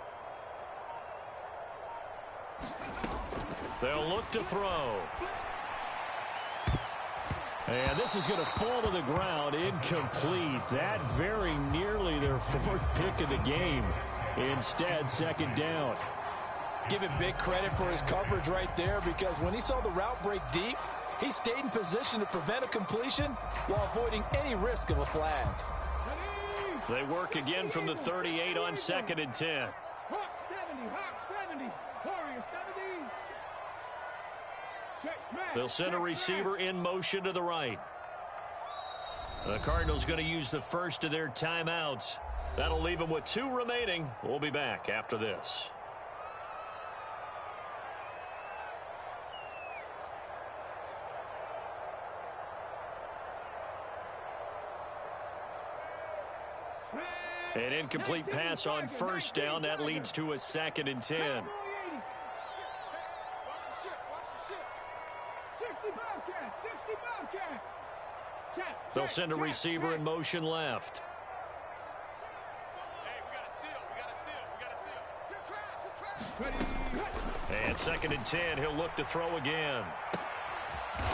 They'll look to throw. And this is going to fall to the ground, incomplete. That very nearly their 4th pick of the game. Instead, second down. Give him big credit for his coverage right there, because when he saw the route break deep, he stayed in position to prevent a completion while avoiding any risk of a flag. They work again from the 38 on 2nd and 10. Hawk 70. Warrior 70. They'll send a receiver in motion to the right. The Cardinals going to use the first of their timeouts. That'll leave them with 2 remaining. We'll be back after this. An incomplete pass on first down. That leads to a 2nd and 10. They'll send a receiver in motion left. And 2nd and 10, he'll look to throw again.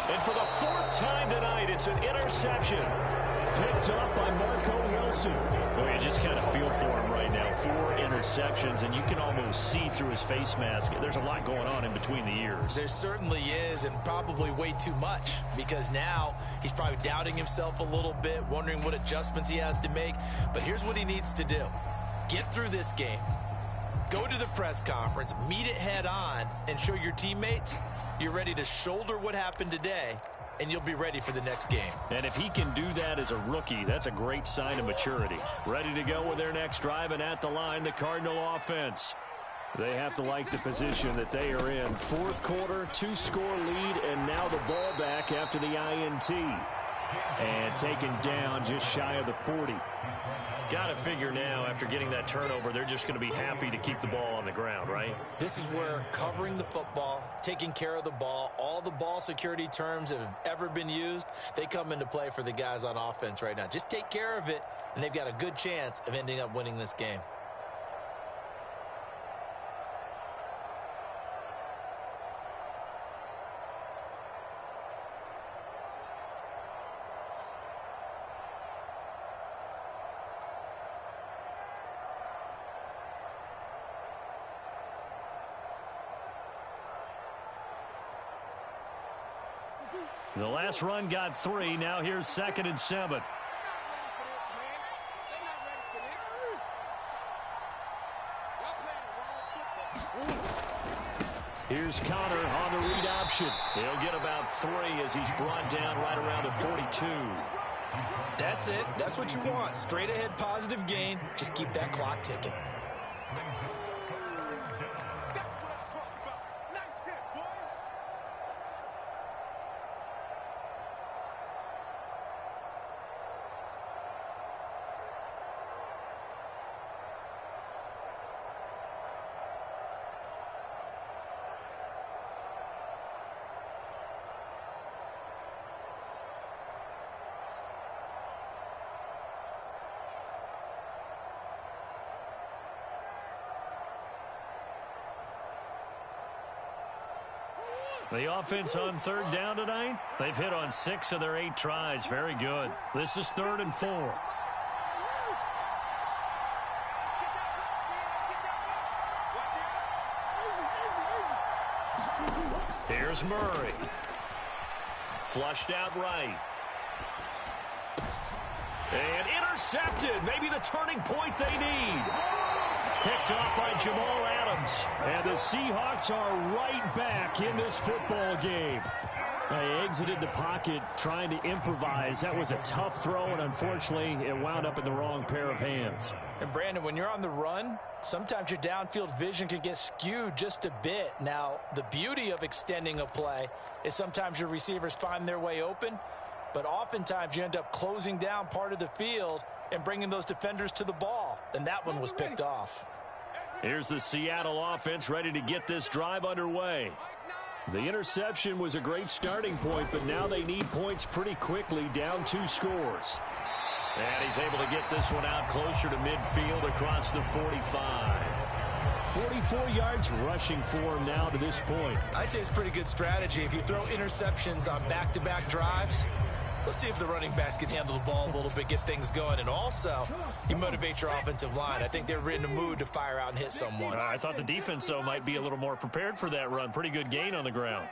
And for the 4th time tonight, it's an interception. Picked up by Marco Wilson. Well, you just kind of feel for him right now. 4 interceptions, and you can almost see through his face mask. There's a lot going on in between the ears. There certainly is, and probably way too much, because now he's probably doubting himself a little bit, wondering what adjustments he has to make. But here's what he needs to do. Get through this game. Go to the press conference, meet it head on, and show your teammates you're ready to shoulder what happened today, and you'll be ready for the next game. And if he can do that as a rookie, that's a great sign of maturity. Ready to go with their next drive, and at the line, the Cardinal offense. They have to like the position that they are in. 4th quarter, 2-score lead, and now the ball back after the INT. And taken down just shy of the 40. Got to figure now, after getting that turnover, they're just going to be happy to keep the ball on the ground, right? This is where covering the football, taking care of the ball, all the ball security terms that have ever been used, they come into play for the guys on offense right now. Just take care of it, and they've got a good chance of ending up winning this game. The last run got 3. Now here's 2nd and 7. Here's Connor on the read option. He'll get about 3 as he's brought down right around the 42. That's it. That's what you want. Straight ahead positive gain. Just keep that clock ticking. The offense on 3rd down tonight, they've hit on 6 of their 8 tries. Very good. This is 3rd and 4. Here's Murray. Flushed out right. And intercepted. Maybe the turning point they need. Picked off by Jamal Adams. And the Seahawks are right back in this football game. They exited the pocket trying to improvise. That was a tough throw, and unfortunately, it wound up in the wrong pair of hands. And, Brandon, when you're on the run, sometimes your downfield vision can get skewed just a bit. Now, the beauty of extending a play is sometimes your receivers find their way open, but oftentimes you end up closing down part of the field and bringing those defenders to the ball, and that one was picked off. Here's the Seattle offense ready to get this drive underway. The interception was a great starting point, but now they need points pretty quickly, down 2 scores. And he's able to get this one out closer to midfield across the 45. 44 yards rushing for him now to this point. I'd say it's pretty good strategy. If you throw interceptions on back-to-back drives, let's see if the running backs can handle the ball a little bit, get things going. And also, you motivate your offensive line. I think they're in the mood to fire out and hit someone. I thought the defense, though, might be a little more prepared for that run. Pretty good gain on the ground.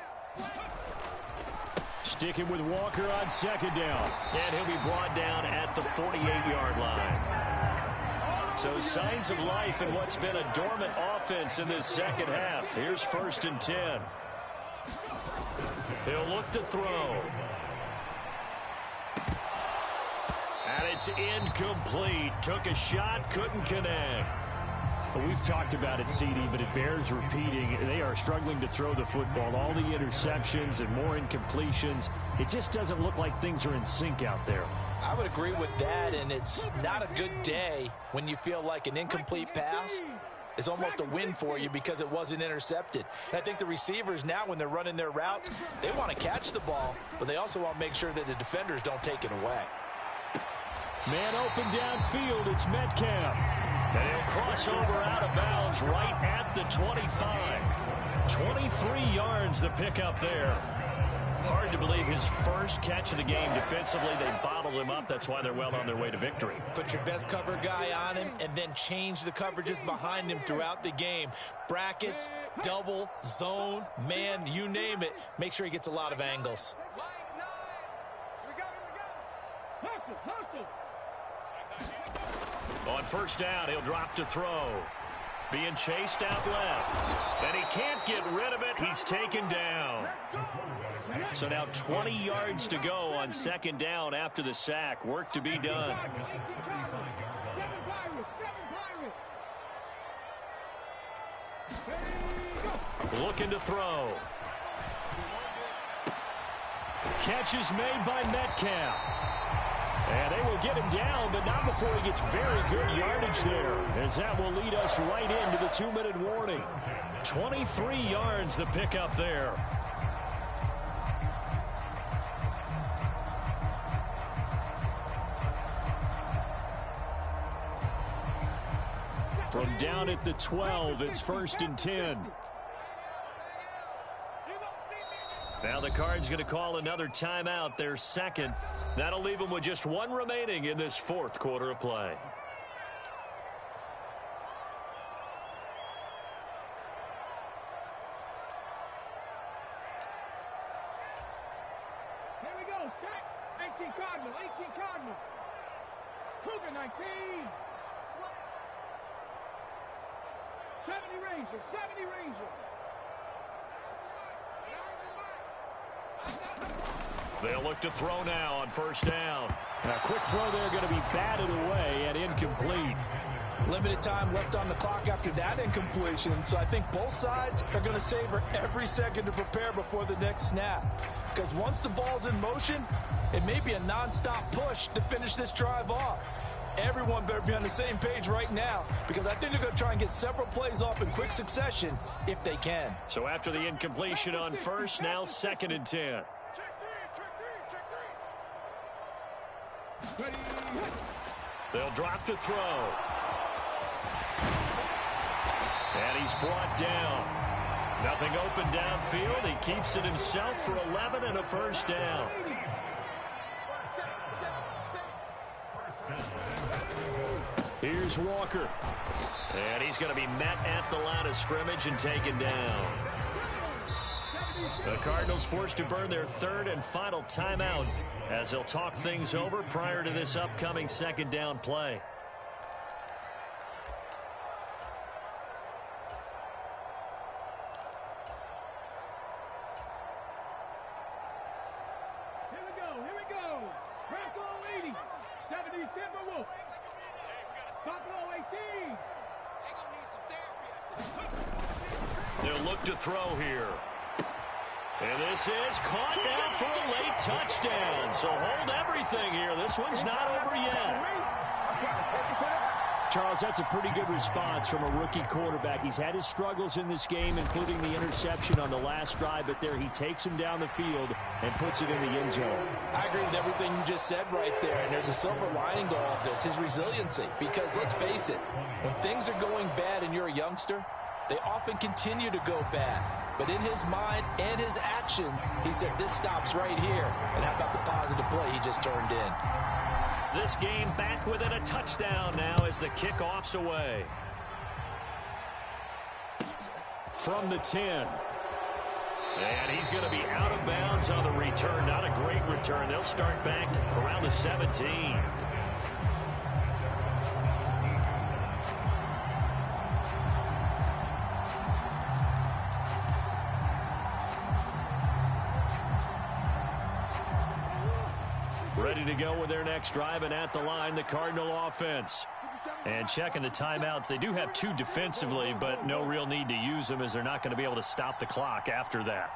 Sticking with Walker on 2nd down. And he'll be brought down at the 48-yard line. So signs of life in what's been a dormant offense in this second half. Here's 1st and 10. He'll look to throw. And it's incomplete. Took a shot, couldn't connect. Well, we've talked about it, CD, but it bears repeating. They are struggling to throw the football. All the interceptions and more incompletions. It just doesn't look like things are in sync out there. I would agree with that, and it's not a good day when you feel like an incomplete pass is almost a win for you because it wasn't intercepted. And I think the receivers now, when they're running their routes, they want to catch the ball, but they also want to make sure that the defenders don't take it away. Man open downfield, it's Metcalf. And he'll cross over out of bounds right at the 25. 23 yards the pickup there. Hard to believe his first catch of the game defensively. They bottled him up. That's why they're well on their way to victory. Put your best cover guy on him and then change the coverages behind him throughout the game. Brackets, double, zone, man, you name it. Make sure he gets a lot of angles. On first down, he'll drop to throw. Being chased out left. And he can't get rid of it. He's taken down. So now 20 yards to go on second down after the sack. Work to be done. Looking to throw. Catch is made by Metcalf. And they will get him down, but not before he gets very good yardage there, as that will lead us right into the 2-minute warning. 23 yards the pickup there. From down at the 12, it's 1st and 10. Now the Cards going to call another timeout, their second. That'll leave them with just one remaining in this fourth quarter of play. Here we go, set. 18 Cardinal, 18 Cardinal. Cougar 19. 70 Ranger, 70 Ranger. They'll look to throw now on first down. A quick throw there going to be batted away and incomplete. Limited time left on the clock after that incompletion, so I think both sides are going to savor every second to prepare before the next snap. Because once the ball's in motion, it may be a nonstop push to finish this drive off. Everyone better be on the same page right now, because I think they're going to try and get several plays off in quick succession if they can. So after the incompletion on first, now 2nd and 10. They'll drop to throw. And he's brought down. Nothing open downfield. He keeps it himself for 11 and a first down. Here's Walker. And he's going to be met at the line of scrimmage and taken down. The Cardinals forced to burn their third and final timeout as they'll talk things over prior to this upcoming second down play. Here we go. Bronco 80, 70 Timberwolf. Buffalo 18. They'll look to throw here. And this is caught now for a late touchdown. So hold everything here. This one's not over yet. Charles, that's a pretty good response from a rookie quarterback. He's had his struggles in this game, including the interception on the last drive, but there he takes him down the field and puts it in the end zone. I agree with everything you just said right there, and there's a silver lining to all of this, his resiliency. Because let's face it, when things are going bad and you're a youngster, they often continue to go bad. But in his mind and his actions, he said, this stops right here. And how about the positive play he just turned in? This game back within a touchdown now as the kickoff's away. From the 10. And he's going to be out of bounds on the return. Not a great return. They'll start back around the 17. Ready to go with their next drive, and at the line, the Cardinal offense. And checking the timeouts, they do have 2 defensively, but no real need to use them as they're not going to be able to stop the clock after that.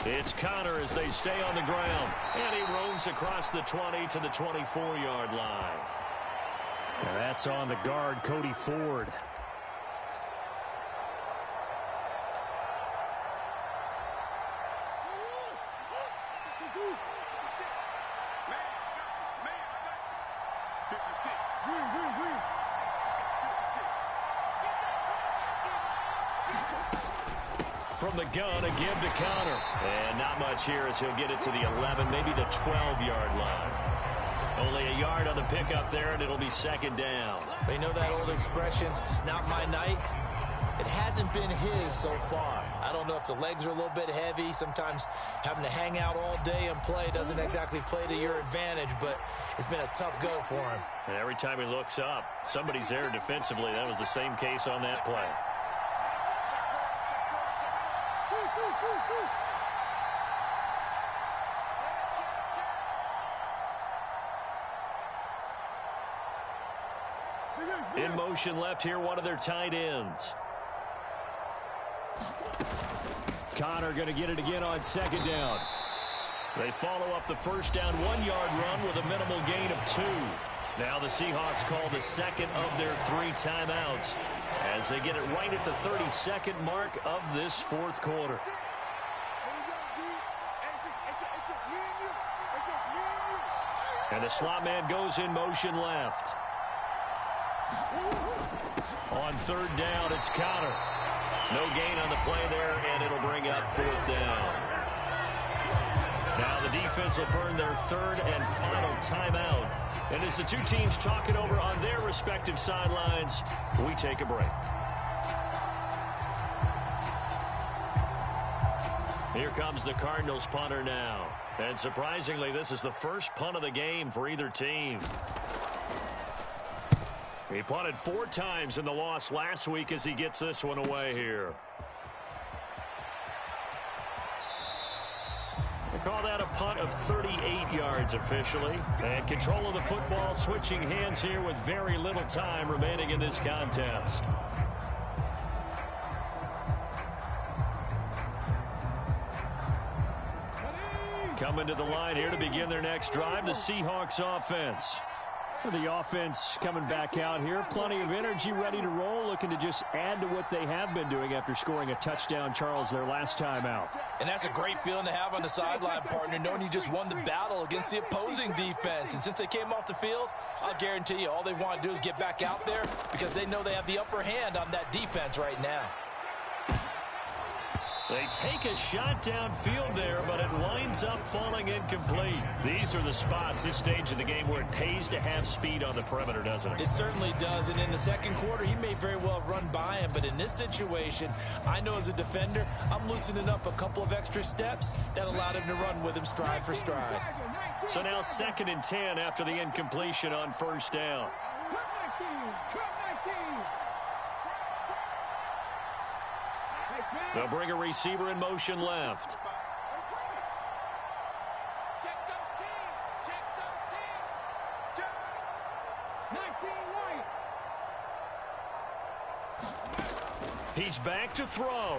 It's Connor as they stay on the ground, and he rolls moves across the 20 to the 24-yard line. And that's on the guard, Cody Ford. From the gun, a give to counter. And not much here as he'll get it to the 11, maybe the 12-yard line. Only a yard on the pickup there, and it'll be second down. They know that old expression, it's not my night. It hasn't been his so far. I don't know if the legs are a little bit heavy. Sometimes having to hang out all day and play doesn't exactly play to your advantage, but it's been a tough go for him. And every time he looks up, somebody's there defensively. That was the same case on that play. In motion left here, one of their tight ends. Connor going to get it again on second down. They follow up the first down 1-yard run with a minimal gain of 2. Now the Seahawks call the second of their 3 timeouts as they get it right at the 32nd mark of this fourth quarter. And the slot man goes in motion left. On third down, it's Connor. No gain on the play there, and it'll bring up fourth down. Now the defense will burn their third and final timeout. And as the two teams talk it over on their respective sidelines, we take a break. Here comes the Cardinals punter now. And surprisingly, this is the first punt of the game for either team. He punted 4 times in the loss last week as he gets this one away here. They call that a punt of 38 yards officially. And control of the football switching hands here with very little time remaining in this contest. Coming to the line here to begin their next drive, the Seahawks offense. The offense coming back out here. Plenty of energy, ready to roll, looking to just add to what they have been doing after scoring a touchdown, Charles, their last time out. And that's a great feeling to have on the sideline, partner, knowing you just won the battle against the opposing defense. And since they came off the field, I'll guarantee you all they want to do is get back out there because they know they have the upper hand on that defense right now. They take a shot downfield there, but it winds up falling incomplete. These are the spots, this stage of the game, where it pays to have speed on the perimeter, doesn't it? It certainly does, and in the second quarter, he may very well have run by him, but in this situation, I know as a defender, I'm loosening up a couple of extra steps that allowed him to run with him stride for stride. So now 2nd and 10 after the incompletion on first down. They'll bring a receiver in motion left. He's back to throw.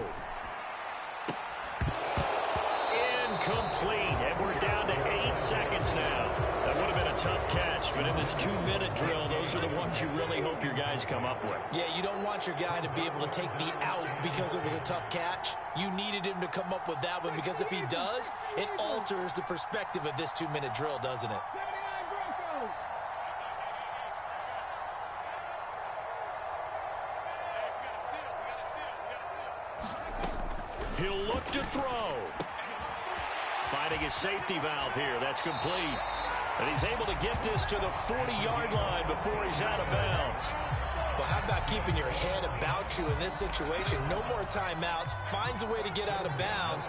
Incomplete. And we're down to 8 seconds now. That would have been a tough catch, but in this 2-minute drill, those are the ones you really hope your guys come up with. Yeah, you don't want your guy to be able to take the out because it was a tough catch. You needed him to come up with that one because if he does, it alters the perspective of this 2-minute drill, doesn't it? He'll look to throw. Finding his safety valve here. That's complete. And he's able to get this to the 40-yard line before he's out of bounds. Well, how about keeping your head about you in this situation? No more timeouts. Finds a way to get out of bounds.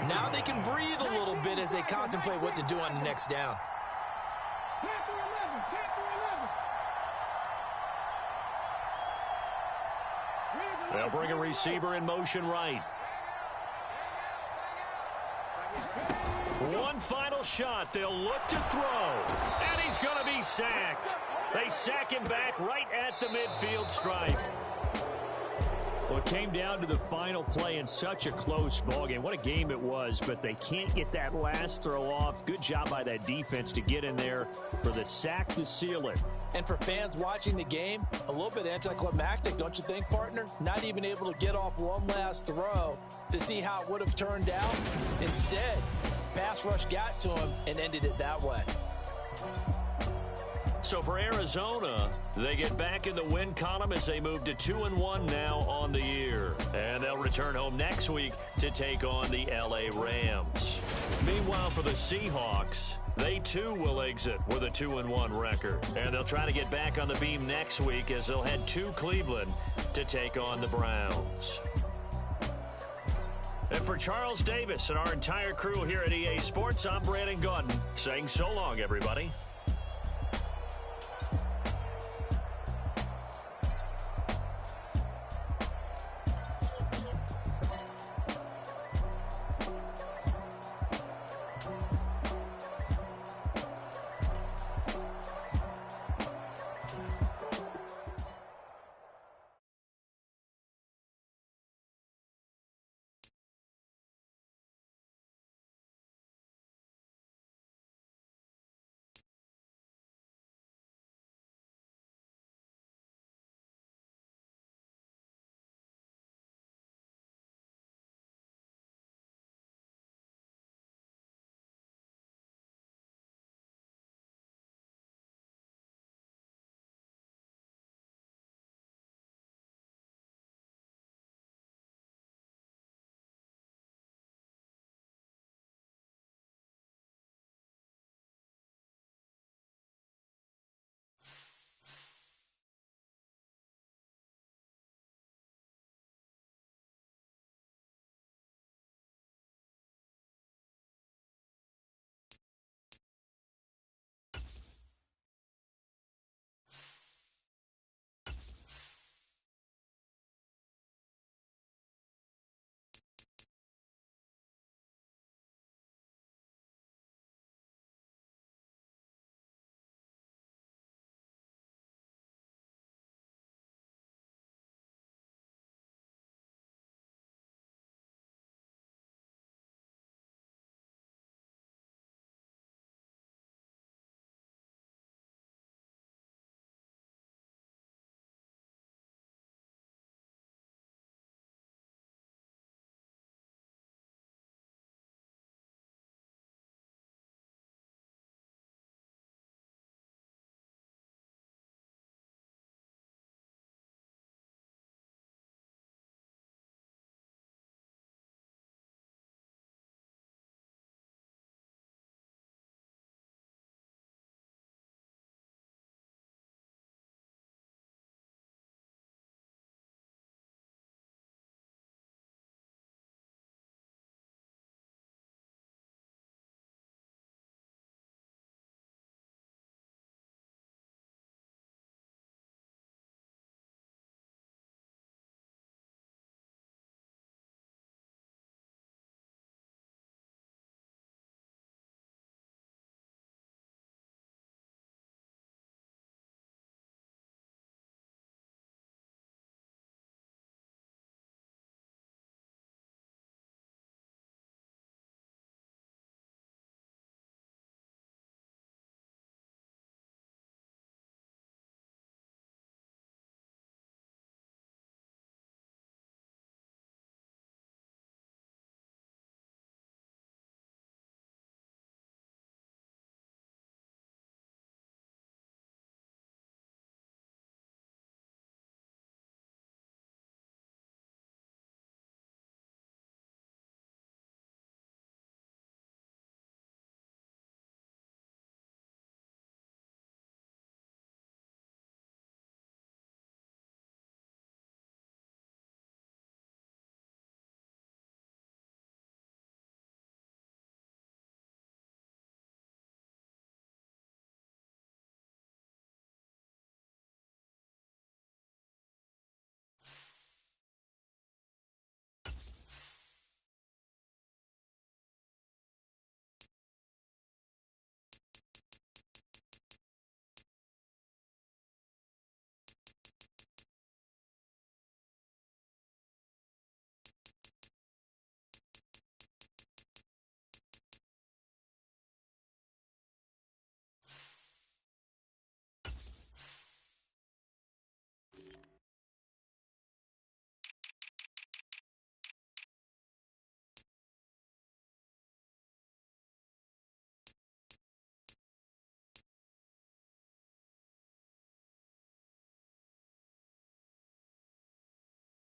Now they can breathe a little bit as they contemplate what to do on the next down. They'll bring a receiver in motion right. One final shot. They'll look to throw. And he's going to be sacked. They sack him back right at the midfield stripe. Well, it came down to the final play in such a close ballgame. What a game it was, but they can't get that last throw off. Good job by that defense to get in there for the sack to seal it. And for fans watching the game, a little bit anticlimactic, don't you think, partner? Not even able to get off one last throw to see how it would have turned out. Instead, pass rush got to him and ended it that way. So for Arizona, they get back in the win column as they move to 2-1 now on the year. And they'll return home next week to take on the LA Rams. Meanwhile, for the Seahawks, they too will exit with a 2-1 record. And they'll try to get back on the beam next week as they'll head to Cleveland to take on the Browns. And for Charles Davis and our entire crew here at EA Sports, I'm Brandon Gaudin saying so long, everybody.